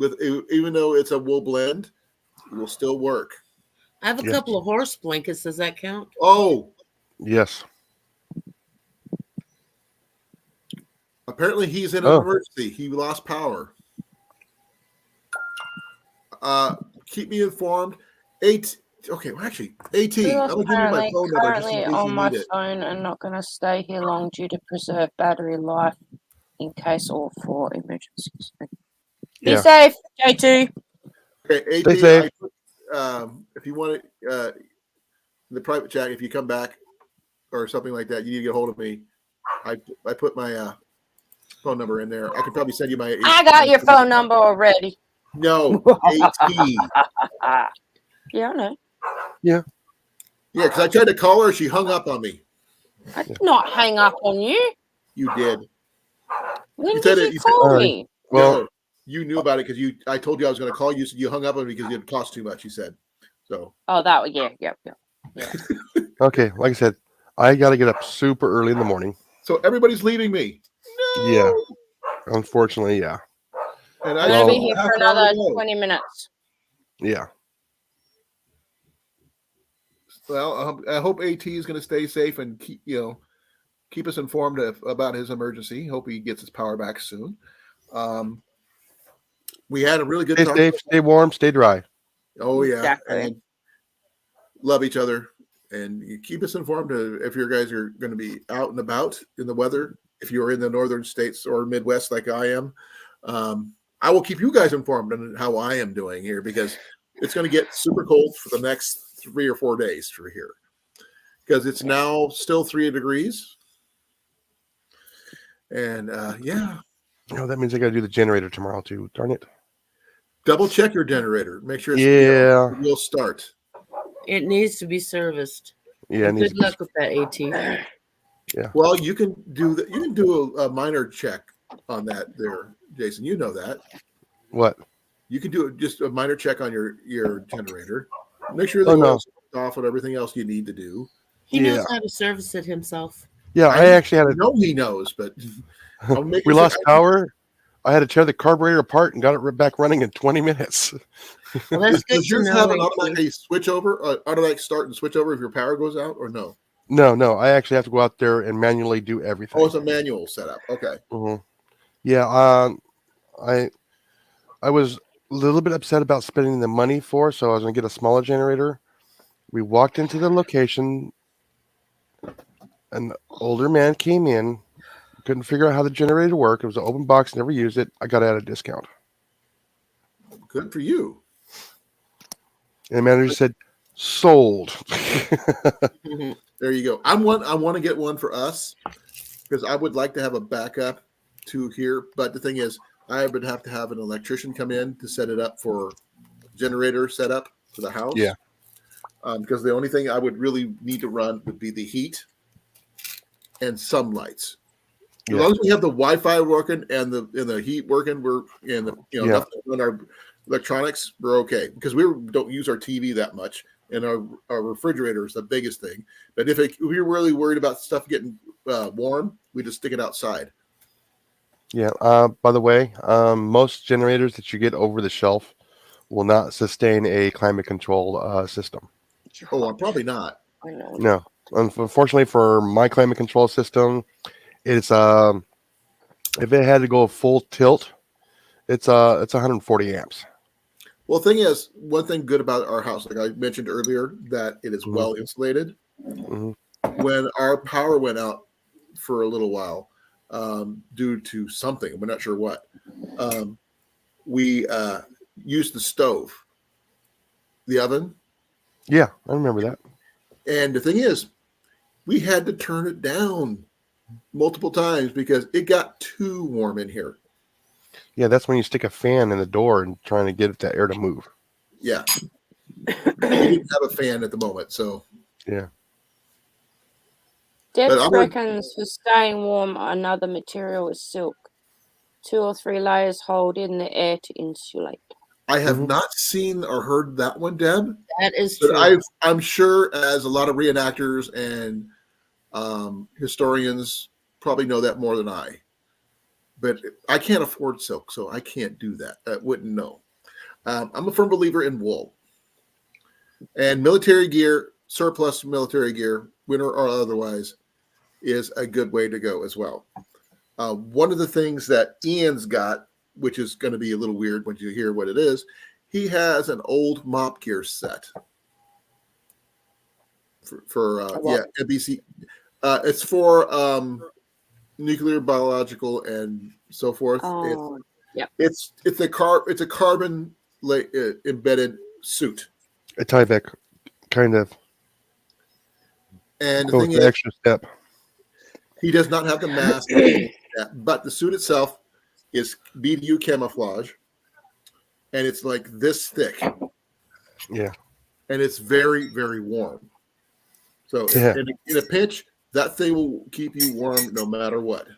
even though it's a wool blend, it will still work. I have a couple of horse blankets. Does that count? Oh, Yes. apparently he's in an emergency. He lost power. Keep me informed. Okay, well, actually, AT. I'm going to give you my phone number just in Currently case on you my need it. phone and not going to stay here long due to preserve battery life in case or for emergencies. Be Yeah. safe, J2. Okay, Stay safe. if you want it, in the private chat, if you come back or something like that, you need to get a hold of me. I put my phone number in there. I could probably send you my. I got your phone number already. No, AT. Yeah, I know. Yeah, because I tried to call her. She hung up on me. I did not hang up on you. You did. When You said did it- you you said- call Alright. me? Well, No, you knew about it because I told you I was going to call you. So you hung up on me because it cost too much. You said so. Oh, that was yeah. okay, like I said, I got to get up super early in the morning. So everybody's leaving me. No. Yeah, unfortunately, yeah, And I'm I gonna be still here have for half an hour another to go. 20 minutes. yeah. Well, I hope AT is going to stay safe and keep us informed about his emergency. Hope he gets his power back soon. We had a really good Stay talk. safe, stay warm, stay dry. Oh yeah, Exactly. and love each other, and you keep us informed if your guys are going to be out and about in the weather. If you're in the northern states or Midwest like I am, I will keep you guys informed on how I am doing here because it's going to get super cold for the next 3 or 4 days for here because it's now still 3 degrees. And yeah, Oh, that means I got to do the generator tomorrow too. Darn it. double check your generator. Make sure it's Yeah. it will start. It needs to be serviced. Yeah, it And needs good to be- luck with that, AT. Well, you can do that. You can do a minor check on that there, Jason. You know that. What? You can do just a minor check on your generator. Make sure the Oh, no. oil's off and everything else you need to do. He knows Yeah. how to service it himself. Yeah, I actually had I know he knows, but I'm making we sure- lost power. I had to tear the carburetor apart and got it back running in 20 minutes. Well, that's good Does to yours know. have an AT. automatic switch over, automatic start and switch over if your power goes out, or no? No, I actually have to go out there and manually do everything. Oh, it's a manual setup. Okay. Mhm. Yeah, I was a little bit upset about spending the money so I was going to get a smaller generator. We walked into the location. An older man came in, couldn't figure out how the generator worked. It was an open box, never used it. I got it at a discount. Good for you. And the manager said, sold. Mhm. There you go. I want to get one for us because I would like to have a backup to here. But the thing is, I would have to have an electrician come in to set it up for generator setup for the house. Yeah. Because the only thing I would really need to run would be the heat and some lights. As Yeah. long as we have the Wi-Fi working and the heat working, we're in the enough to run our electronics, we're okay. Because we don't use our TV that much, and our refrigerator is the biggest thing. But if we're really worried about stuff getting warm, we just stick it outside. Yeah. By the way, most generators that you get over the shelf will not sustain a climate control system. Oh, I'm probably not. I know. No. Unfortunately for my climate control system, it's if it had to go full tilt, it's 140 amps. Well, the thing is, one thing good about our house, like I mentioned earlier, that it is Mhm. well insulated. Mhm. When our power went out for a little while, due to something, we're not sure what, we used the stove, the oven. Yeah, I remember that. And the thing is, we had to turn it down multiple times because it got too warm in here. Yeah, that's when you stick a fan in the door and trying to get the air to move. Yeah. We didn't have a fan at the moment, so Yeah. Deb But I'm gonna- reckons for staying warm, another material is silk. 2 or 3 layers hold in the air to insulate. I have Mhm. not seen or heard that one, Deb. That is But true. I'm sure as a lot of reenactors and historians probably know that more than I. But I can't afford silk, so I can't do that. I wouldn't know. I'm a firm believer in wool. And military gear, surplus military gear, winter or otherwise, is a good way to go as well. One of the things that Ian's got, which is going to be a little weird when you hear what it is, he has an old mop gear set for NBC. It's for nuclear, biological, and so forth. Oh, It's a carbon embedded suit, A Tyvek, kind of. and the Oh, thing it's an is, extra step. he does not have the mask, but the suit itself is BDU camouflage, and it's like this thick. Yeah. And it's very, very warm. So Yeah. in a pinch, that thing will keep you warm no matter what.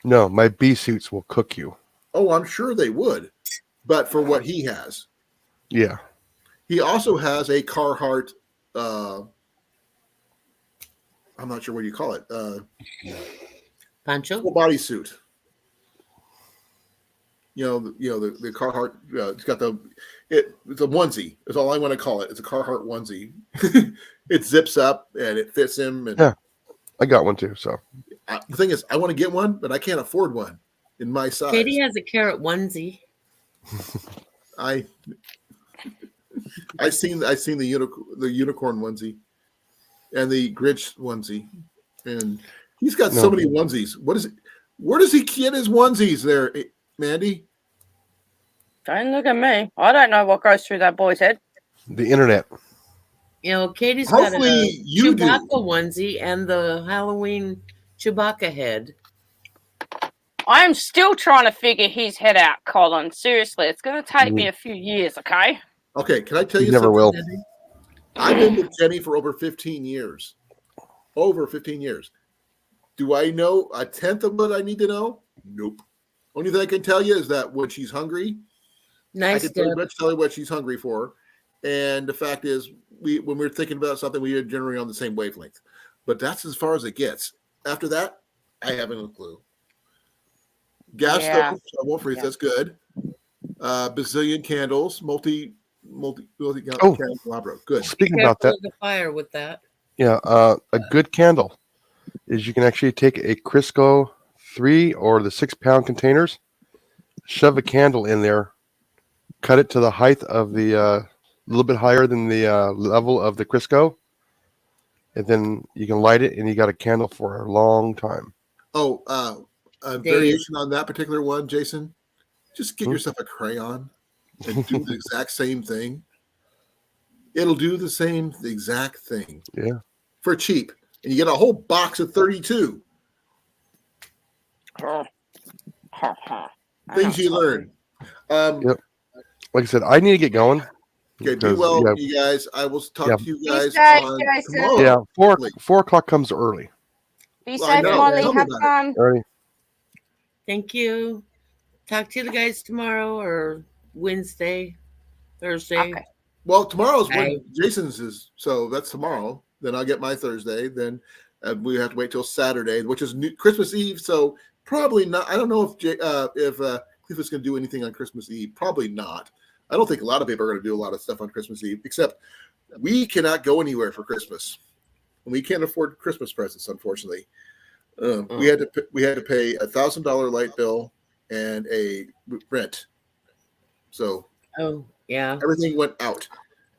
No, my bee suits will cook you. Oh, I'm sure they would, but for what he has. Yeah. He also has a Carhartt, I'm not sure what you call it, Pancho? full body suit. The Carhartt. It's got it's a onesie. That's all I want to call it. It's a Carhartt onesie. It zips up and it fits him. And Yeah. I got one too. So the thing is, I want to get one, but I can't afford one in my size. Katie has a carrot onesie. I've seen the unicorn onesie and the Grinch onesie, and he's got so many onesies. What is it? Where does he get his onesies there, Mandy? Don't look at me. I don't know what goes through that boy's head. the internet. Katie's Hopefully got a you do. Chewbacca onesie and the Halloween Chewbacca head. I'm still trying to figure his head out, Colin. Seriously, it's going to take me a few years, okay? Okay, can I tell you Never something? will. I've been with Jenny for over 15 years. Over 15 years. Do I know a tenth of what I need to know? Nope. Only thing I can tell you is that when she's hungry, I can pretty much tell you what she's hungry for. And the fact is, when we're thinking about something, we are generally on the same wavelength. But that's as far as it gets. After that, I haven't a clue. Gas stove, I won't freeze. That's good. Bazillion candles, multi candelabra. Good. Speaking about that, the fire with that. yeah, a good candle is you can actually take a Crisco 3 or the 6-pound containers, shove a candle in there, cut it to the height of the little bit higher than the level of the Crisco, and then you can light it, and you got a candle for a long time. Oh, a variation on that particular one, Jason. Just get yourself a crayon and do the exact same thing. It'll do the exact thing. Yeah. For cheap. And you get a whole box of 32. Things you learn. Yep. Like I said, I need to get going. Okay, be well, you guys. I will talk to you guys on tomorrow. Yeah, 4 o'clock comes early. Be safe, Molly. Have fun. Early. Thank you. Talk to the guys tomorrow or Wednesday, Thursday. Okay. Well, tomorrow's when Jason's is, so that's tomorrow. Then I'll get my Thursday. Then we have to wait till Saturday, which is Christmas Eve. So probably not. I don't know if Clifford's going to do anything on Christmas Eve. Probably not. I don't think a lot of people are going to do a lot of stuff on Christmas Eve, except we cannot go anywhere for Christmas. And we can't afford Christmas presents, unfortunately. We had to pay $1,000 light bill and a rent. So everything went out.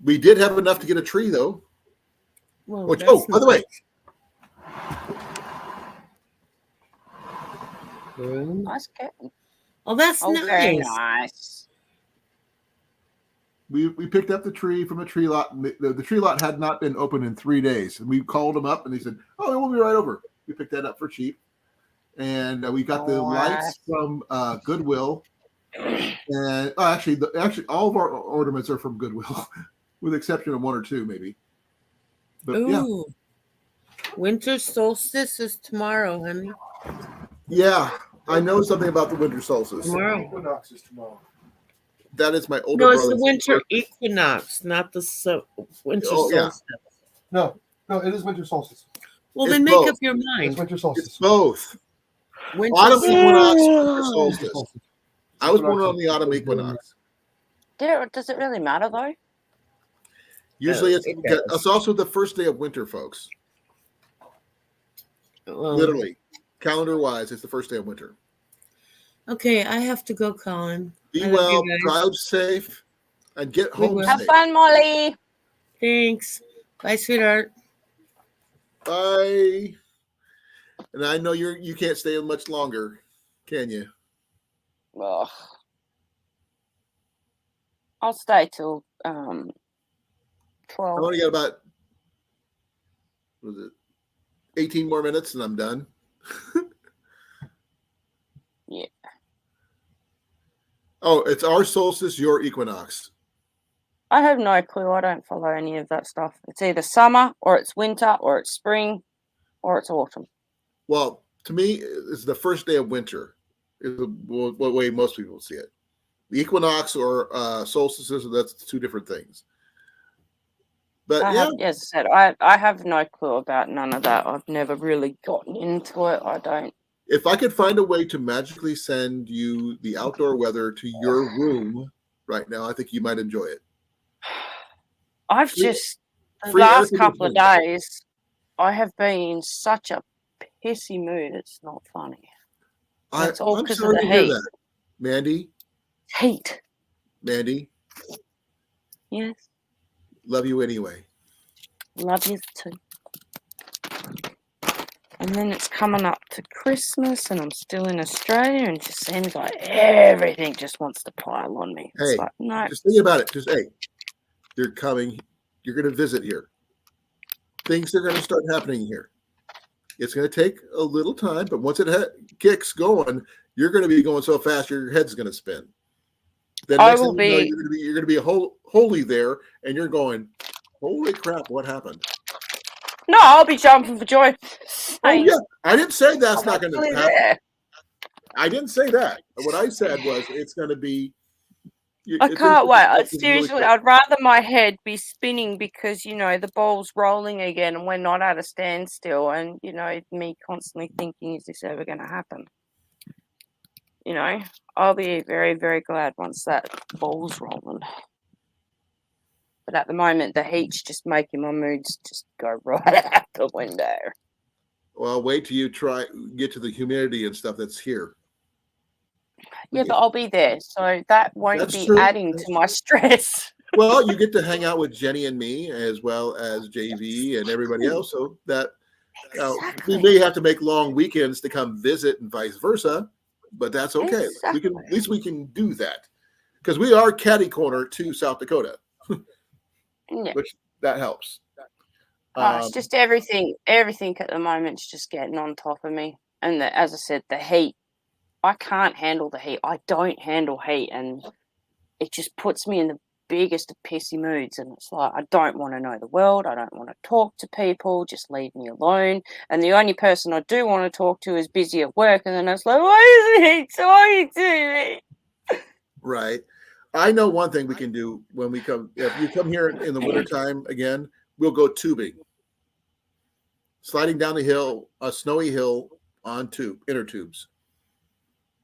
We did have enough to get a tree though. Well, by the way, nice kitten. Oh, that's nice. Very nice. We picked up the tree from a tree lot. The tree lot had not been open in 3 days. And we called them up and they said, "Oh, we'll be right over." We picked that up for cheap. And we got the lights from Goodwill. And actually, all of our ornaments are from Goodwill, with the exception of 1 or 2, maybe. But winter solstice is tomorrow, honey. Yeah, I know something about the winter solstice. Tomorrow. Equinox is tomorrow. That is my older brother's. No, it's the winter equinox, not the winter solstice. Yeah. No, it is winter solstice. Well, then make up your mind. It's winter solstice. It's both. Autumn equinox, winter solstice. I was born on the autumn equinox. Does it really matter though? Usually, it's also the first day of winter, folks. Literally, calendar-wise, it's the first day of winter. Okay, I have to go, Colin. Be well, drive safe, and get home safe. Have fun, Molly. Thanks. Bye, sweetheart. Bye. And I know you can't stay much longer, can you? Ugh. I'll stay till 12. I only got about 18 more minutes and I'm done. Yeah. Oh, it's our solstice, your equinox. I have no clue. I don't follow any of that stuff. It's either summer or it's winter or it's spring or it's autumn. Well, to me, it's the first day of winter is the way most people see it. The equinox or solstices, that's two different things. But As I said, I have no clue about none of that. I've never really gotten into it. I don't. If I could find a way to magically send you the outdoor weather to your room right now, I think you might enjoy it. I've just the last couple of days, I have been in such a pissy mood. It's not funny. It's all because of the heat. That. Mandy? Heat. Mandy? Yes. Love you anyway. Love you too. And then it's coming up to Christmas and I'm still in Australia and it just seems like everything just wants to pile on me. It's like, no. Just think about it. You're coming. You're going to visit here. Things are going to start happening here. It's going to take a little time, but once it kicks going, you're going to be going so fast your head's going to spin. Then next thing you know, you're going to be wholly there, and you're going, holy crap, what happened? No, I'll be jumping for joy. Oh yeah, I didn't say that's not going to happen. There. I didn't say that. What I said was it's going to be. I can't wait. Seriously, I'd rather my head be spinning because, the ball's rolling again and we're not at a standstill. And, me constantly thinking, is this ever going to happen? I'll be very, very glad once that ball's rolling. But at the moment, the heat's just making my moods just go right out the window. Well, wait till you get to the humidity and stuff that's here. Yeah, but I'll be there, so that won't be adding to my stress. Well, you get to hang out with Jenny and me, as well as JV and everybody else, so that we may have to make long weekends to come visit and vice versa, but that's okay. Exactly. At least we can do that because we are catty corner to South Dakota, which that helps. It's just everything at the moment is just getting on top of me, and as I said, the heat. I can't handle the heat. I don't handle heat, and it just puts me in the biggest of pissy moods. And it's like, I don't want to know the world. I don't want to talk to people. Just leave me alone. And the only person I do want to talk to is busy at work. And then it's like, why is the heat so hard to me? Right. I know one thing we can do when we come. If you come here in the wintertime again, we'll go tubing. Sliding down the hill, a snowy hill on inner tubes.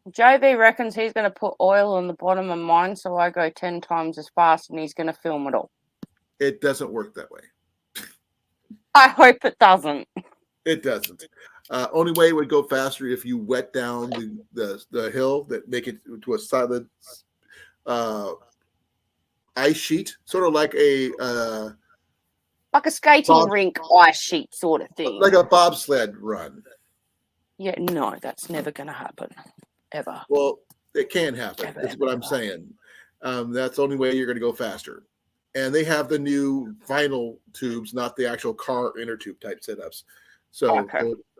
JB reckons he's going to put oil on the bottom of mine so I go 10 times as fast and he's going to film it all. It doesn't work that way. I hope it doesn't. It doesn't. Only way it would go faster if you wet down the hill that make it to a solid ice sheet, sort of like a skating rink ice sheet sort of thing. Like a bobsled run. Yeah, no, that's never going to happen. Ever. Well, it can happen. That's what I'm saying. That's the only way you're going to go faster. And they have the new vinyl tubes, not the actual car inner tube type setups. So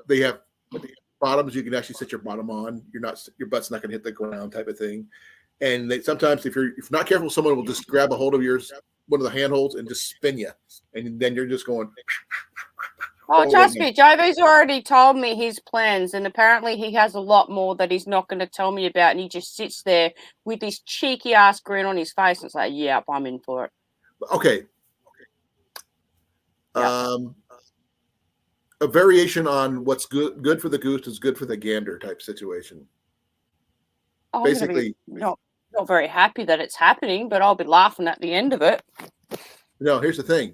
they have bottoms you can actually sit your bottom on. Your butt's not going to hit the ground type of thing. And sometimes if you're not careful, someone will just grab a hold of one of the handholds and just spin you, and then you're just going. Oh, trust me, JV's already told me his plans, and apparently he has a lot more that he's not going to tell me about, and he just sits there with this cheeky ass grin on his face and it's like, "Yep, I'm in for it." Okay. Yep. A variation on what's good for the goose is good for the gander type situation. Oh, basically, not very happy that it's happening, but I'll be laughing at the end of it. No, here's the thing: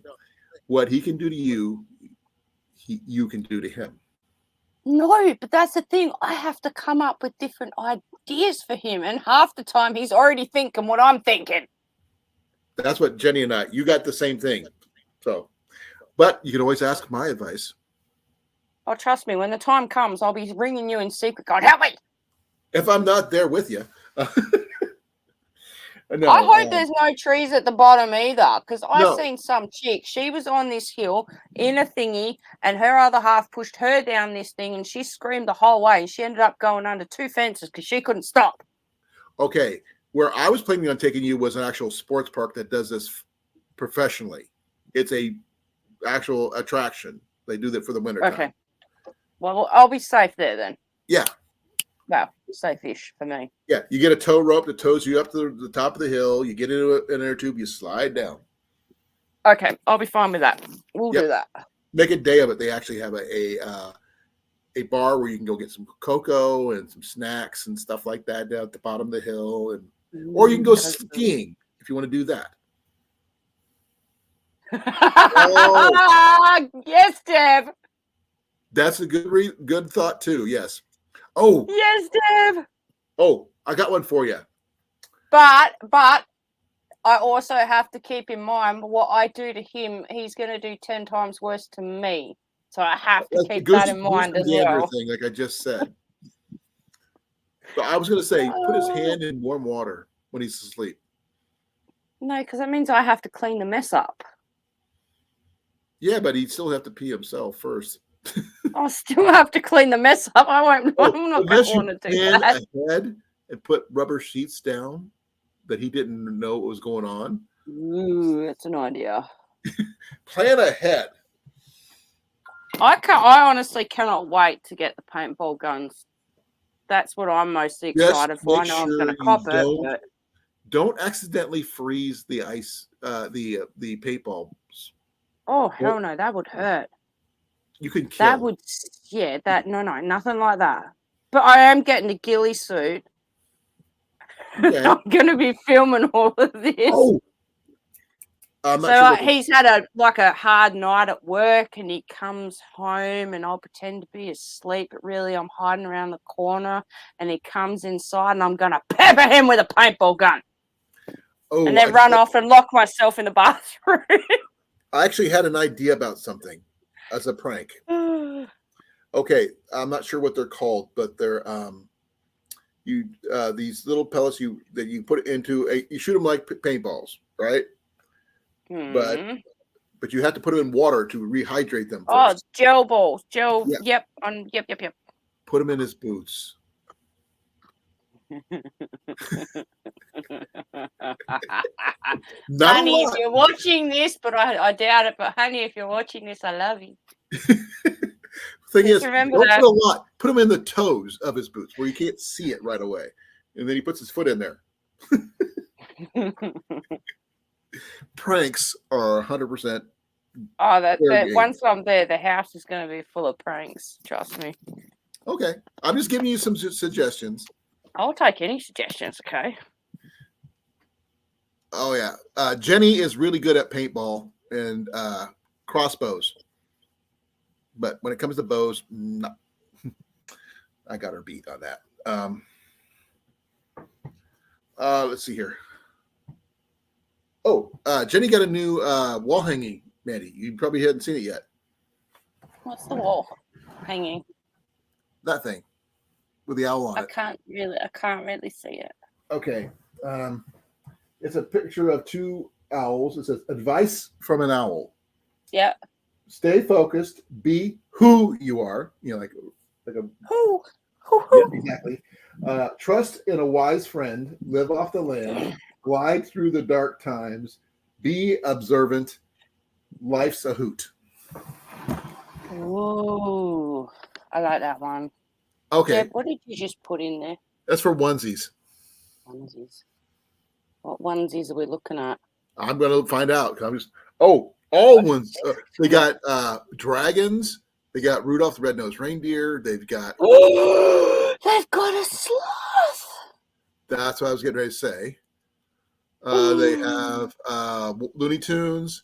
what he can do to you. You can do to him. No, but that's the thing. I have to come up with different ideas for him, and half the time he's already thinking what I'm thinking. That's what Jenny and you got the same thing. So, but you can always ask my advice. Oh, trust me, when the time comes, I'll be ringing you in secret. God, help me! If I'm not there with you. No, I hope there's no trees at the bottom either, because I've seen some chick. She was on this hill in a thingy, and her other half pushed her down this thing, and she screamed the whole way, and she ended up going under 2 fences because she couldn't stop. Okay, where I was planning on taking you was an actual sports park that does this professionally. It's a actual attraction. They do that for the winter time. Okay. Well, I'll be safe there then. Yeah. Well, safe-ish for me. Yeah. You get a tow rope that tows you up to the top of the hill. You get into an inner tube. You slide down. Okay, I'll be fine with that. We'll do that. Make a day of it. They actually have a bar where you can go get some cocoa and some snacks and stuff like that down at the bottom of the hill, or you can go skiing if you want to do that. Yes, Deb. That's a good thought too. Yes. Oh. Yes, Deb. Oh, I got one for you. But I also have to keep in mind what I do to him. He's going to do 10 times worse to me. So I have to keep that in mind as well. Thing, like I just said. But I was going to say, put his hand in warm water when he's asleep. No, because that means I have to clean the mess up. Yeah, but he'd still have to pee himself first. I'll still have to clean the mess up. I'm not going to want to do that. Ahead and put rubber sheets down that he didn't know what was going on. Ooh, that's an idea. Plan ahead. I honestly cannot wait to get the paintball guns. That's what I'm most excited for. I know I'm going to cop it. But... Don't accidentally freeze the ice, the paintballs. Oh, hell no, that would hurt. You can kill. That would, no, nothing like that. But I am getting a ghillie suit. Okay. I'm going to be filming all of this. Oh. So he's had a hard night at work, and he comes home, and I'll pretend to be asleep, but really I'm hiding around the corner, and he comes inside, and I'm going to pepper him with a paintball gun. Oh, and then run off and lock myself in the bathroom. I actually had an idea about something as a prank. Okay, I'm not sure what they're called, but they're these little pellets that you put into you shoot them like paintballs, right? But you have to put them in water to rehydrate them first. Oh, gel balls, gel. Yeah. Yep. Put them in his boots. Honey, if you're watching this, but I doubt it. But honey, if you're watching this, I love you. Thing is, remember that. Put them in the toes of his boots where you can't see it right away, and then he puts his foot in there. Pranks are 100%. Oh, that once I'm there, the house is going to be full of pranks. Trust me. Okay, I'm just giving you some suggestions. I'll take any suggestions. Okay. Oh yeah, Jenny is really good at paintball and crossbows, but when it comes to bows, no. I got her beat on that. Let's see here. Oh, Jenny got a new wall hanging, Mandy. You probably hadn't seen it yet. What's the wall hanging? That thing with the owl on it. I can't really see it. Okay. It's a picture of two owls. It says, "Advice from an owl." Yeah. Stay focused. Be who you are. You know, like a who. Yeah, exactly. Trust in a wise friend. Live off the land. Glide through the dark times. Be observant. Life's a hoot. Whoa. I like that one. Okay. Deb, what did you just put in there? That's for onesies. Onesies. What onesies are we looking at? I'm going to find out. All ones. They got dragons. They got Rudolph the Red-Nosed Reindeer. They've got. They've got a sloth. That's what I was getting ready to say. They have Looney Tunes.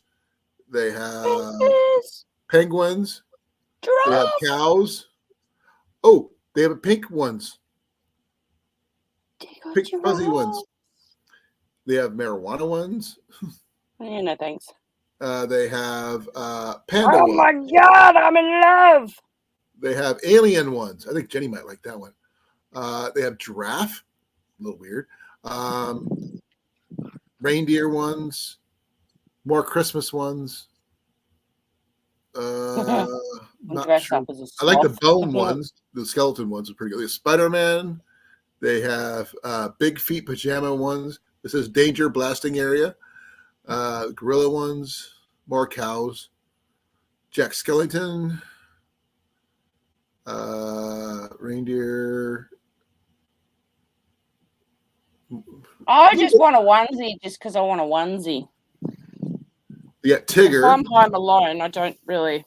They have penguins. Giraffe. They have cows. Oh, they have pink ones. Pink fuzzy ones. They have marijuana ones. Yeah, no thanks. They have panda ones. My God, I'm in love. They have alien ones. I think Jenny might like that one. They have giraffe. A little weird. Reindeer ones. More Christmas ones. Not sure. I like the bone ones. The skeleton ones are pretty good. They have Spider-Man. They have Big Feet pajama ones. This is danger blasting area. Gorilla ones, more cows. Jack Skellington, reindeer. I just want a onesie just because I want a onesie. Yeah, If Tigger. I'm home alone, I don't really.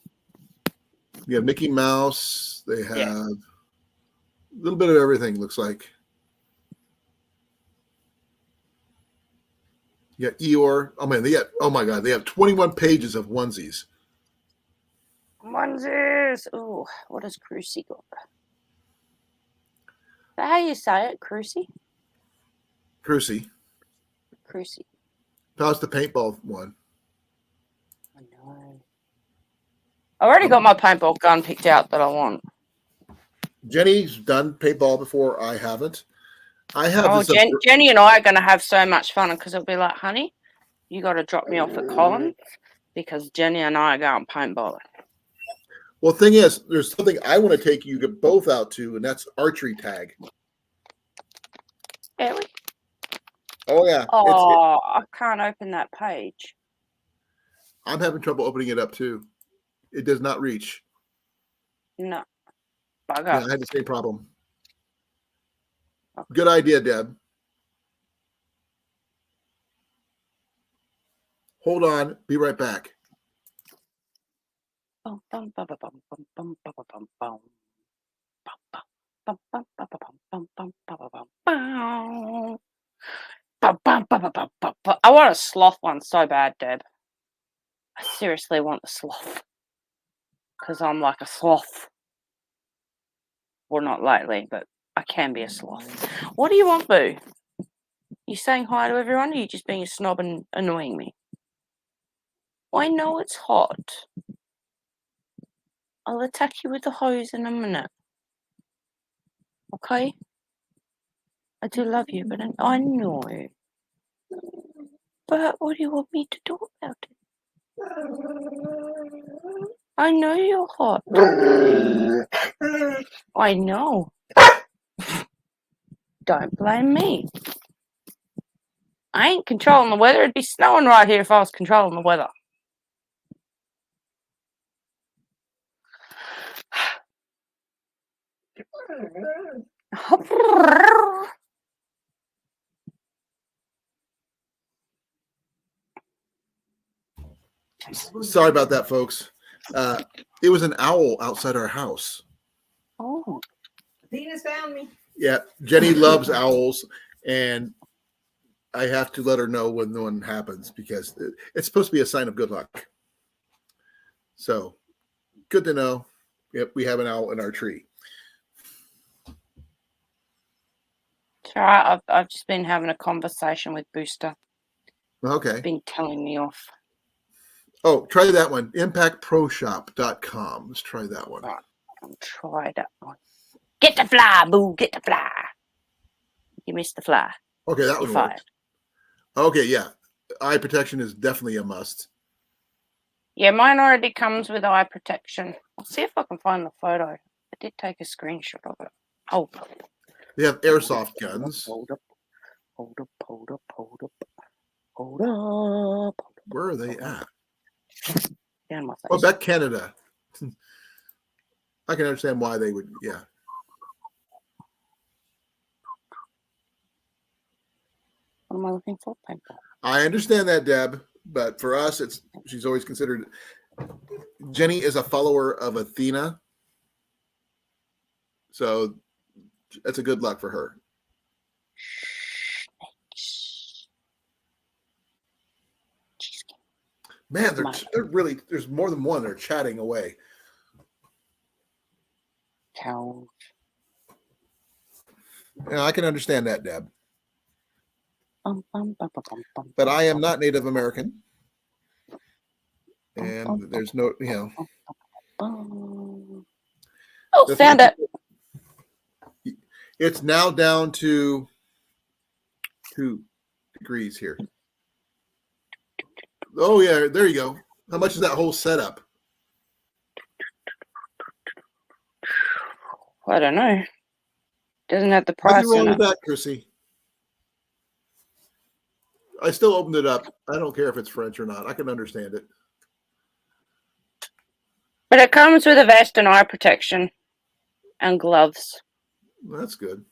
You have Mickey Mouse. They have Yeah. a little bit of everything, looks like. You got Eeyore. Oh man, oh my god, they have 21 pages of onesies. Onesies. Ooh, what does Crucy got? Is that how you say it? Crucy? Crucy. Crucy. How's the paintball one? I know. I already got my paintball gun picked out that I want. Jenny's done paintball before. I haven't. I have Oh, this. Jenny and I are going to have so much fun because it'll be like, honey, you got to drop me off at Colan because Jenny and I are going paintballing. Well, thing is, there's something I want to take you both out to, and that's archery tag. Really? Oh yeah. Oh, I can't open that page. I'm having trouble opening it up too. It does not reach. No. Bugger. Yeah, I had the same problem. Good idea, Deb. Hold on. Be right back. I want a sloth one so bad, Deb. I seriously want the sloth. Because I'm like a sloth. Well, not lately, but I can be a sloth. What do you want, Boo? You saying hi to everyone, or are you just being a snob and annoying me? I know it's hot. I'll attack you with the hose in a minute. Okay? I do love you, but I know. But what do you want me to do about it? I know you're hot. I know. Don't blame me. I ain't controlling the weather. It'd be snowing right here if I was controlling the weather. Sorry about that, folks. It was an owl outside our house. Oh. Venus found me. Yeah, Jenny loves owls, and I have to let her know when one happens because it's supposed to be a sign of good luck. So, good to know. Yep, we have an owl in our tree. It's all right. I've just been having a conversation with Booster. Okay. He's been telling me off. Oh, try that one. ImpactProShop.com. Let's try that one. Right. I'll try that one. Get the fly, Boo. Get the fly. You missed the fly. Okay, that You're one fired. worked. Okay, yeah. Eye protection is definitely a must. Yeah, mine already comes with eye protection. I'll see if I can find the photo. I did take a screenshot of it. Hold up. They have airsoft guns. Hold up. Hold up. Hold up. Hold up. Hold up. Where are they at? Down my face. Oh, back Canada. I can understand why they would, yeah. What am I looking for? Paintball. I understand that, Deb, but for us, she's always considered. Jenny is a follower of Athena, so that's a good luck for her. Man, they're really. There's more than one. They're chatting away. Cow. Yeah, I can understand that, Deb. But I am not Native American. And there's no, Oh, found it. It's now down to 2 degrees here. Oh, yeah, there you go. How much is that whole setup? I don't know. Doesn't have the price Nothing wrong in with it. that, Chrissy. I still opened it up. I don't care if it's French or not. I can understand it. But it comes with a vest and eye protection and gloves. That's good.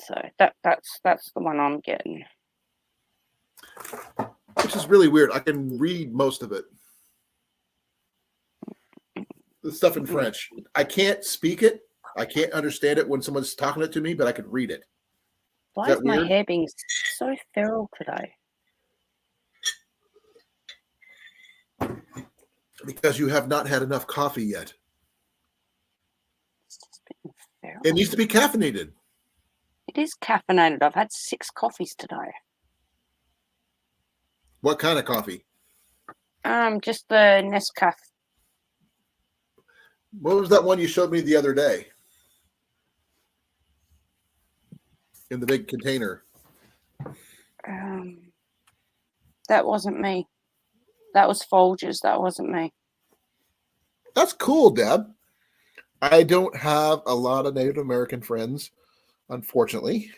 So that's the one I'm getting. Which is really weird. I can read most of it. The stuff in French. I can't speak it. I can't understand it when someone's talking it to me, but I can read it. Why Is is that my weird? hair being so feral today? Because you have not had enough coffee yet. It's just being feral. It needs to be caffeinated. It is caffeinated. I've had 6 coffees today. What kind of coffee? Just the Nescafe. What was that one you showed me the other day? In the big container. That wasn't me. That was Folgers. That wasn't me. That's cool, Deb. I don't have a lot of Native American friends, unfortunately.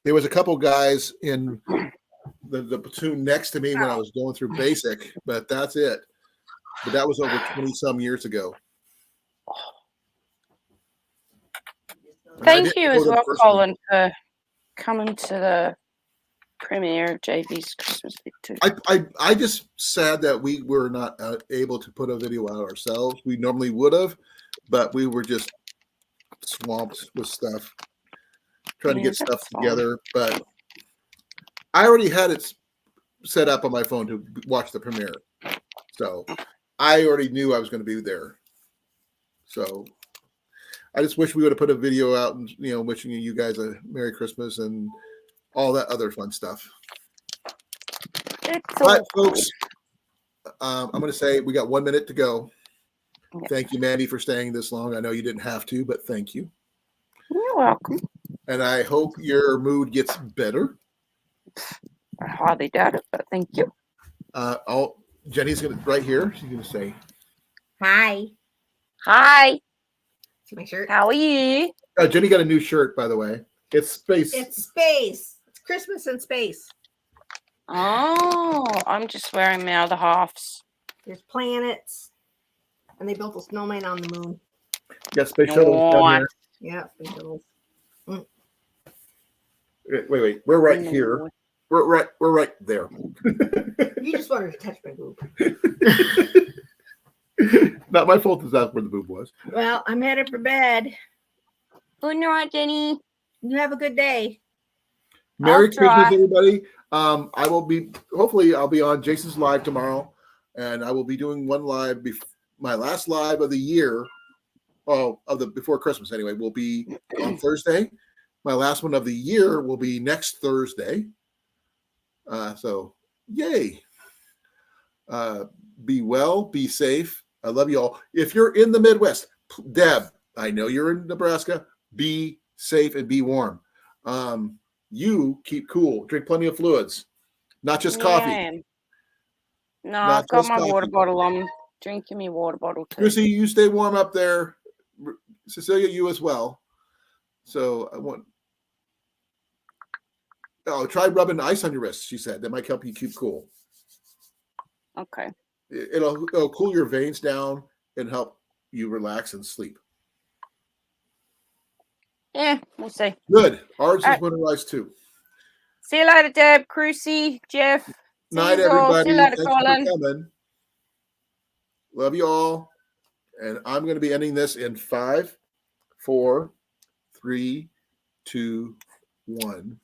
There was a couple guys in the platoon next to me when I was going through basic, but that's it. But that was over 20 some years ago. Thank you as well, Colan, for coming to the premiere of JB's Christmas Vid too. I just sad that we were not able to put a video out ourselves. We normally would have, but we were just swamped with stuff, trying to get stuff together. But I already had it set up on my phone to watch the premiere, so I already knew I was going to be there. So I just wish we would have put a video out and wishing you guys a Merry Christmas and all that other fun stuff. All right, folks. I'm going to say we got 1 minute to go. Yep. Thank you, Mandy, for staying this long. I know you didn't have to, but thank you. You're welcome. And I hope your mood gets better. I hardly doubt it, but thank you. Jenny's right here. She's going to say, Hi. Hi. See my shirt? How are you? Jenny got a new shirt, by the way. It's space. It's space. It's Christmas in space. Oh, I'm just wearing my other halves. There's planets. And they built a snowman on the moon. Got space shuttles down here. Yeah, space shuttles. Wait. We're right here. We're right there. You just wanted to touch my boob. Not my fault that that's where the boob was. Well, I'm headed for bed. Good night, Jenny. You have a good day. Merry Christmas, everybody. I will be, hopefully I'll be on Jason's live tomorrow, and I will be doing one live, my last live of the year, before Christmas anyway, will be on Thursday. My last one of the year will be next Thursday. So yay. Be well, be safe. I love you all. If you're in the Midwest, Deb, I know you're in Nebraska, be safe and be warm. You keep cool, drink plenty of fluids, not just coffee. No, I've got my water bottle. I'm drinking my water bottle too. Chrissy, you stay warm up there. Cecilia, you as well. So I want. Oh, try rubbing ice on your wrists. She said that might help you keep cool. Okay. It'll cool your veins down and help you relax and sleep. Yeah, we'll see. Good. Ours is winterized too. See you later, Deb, Crucy, Jeff. Night, everybody. See you later, Thanks Colin. for coming. Love you all. And I'm going to be ending this in 5, 4, 3, 2, 1.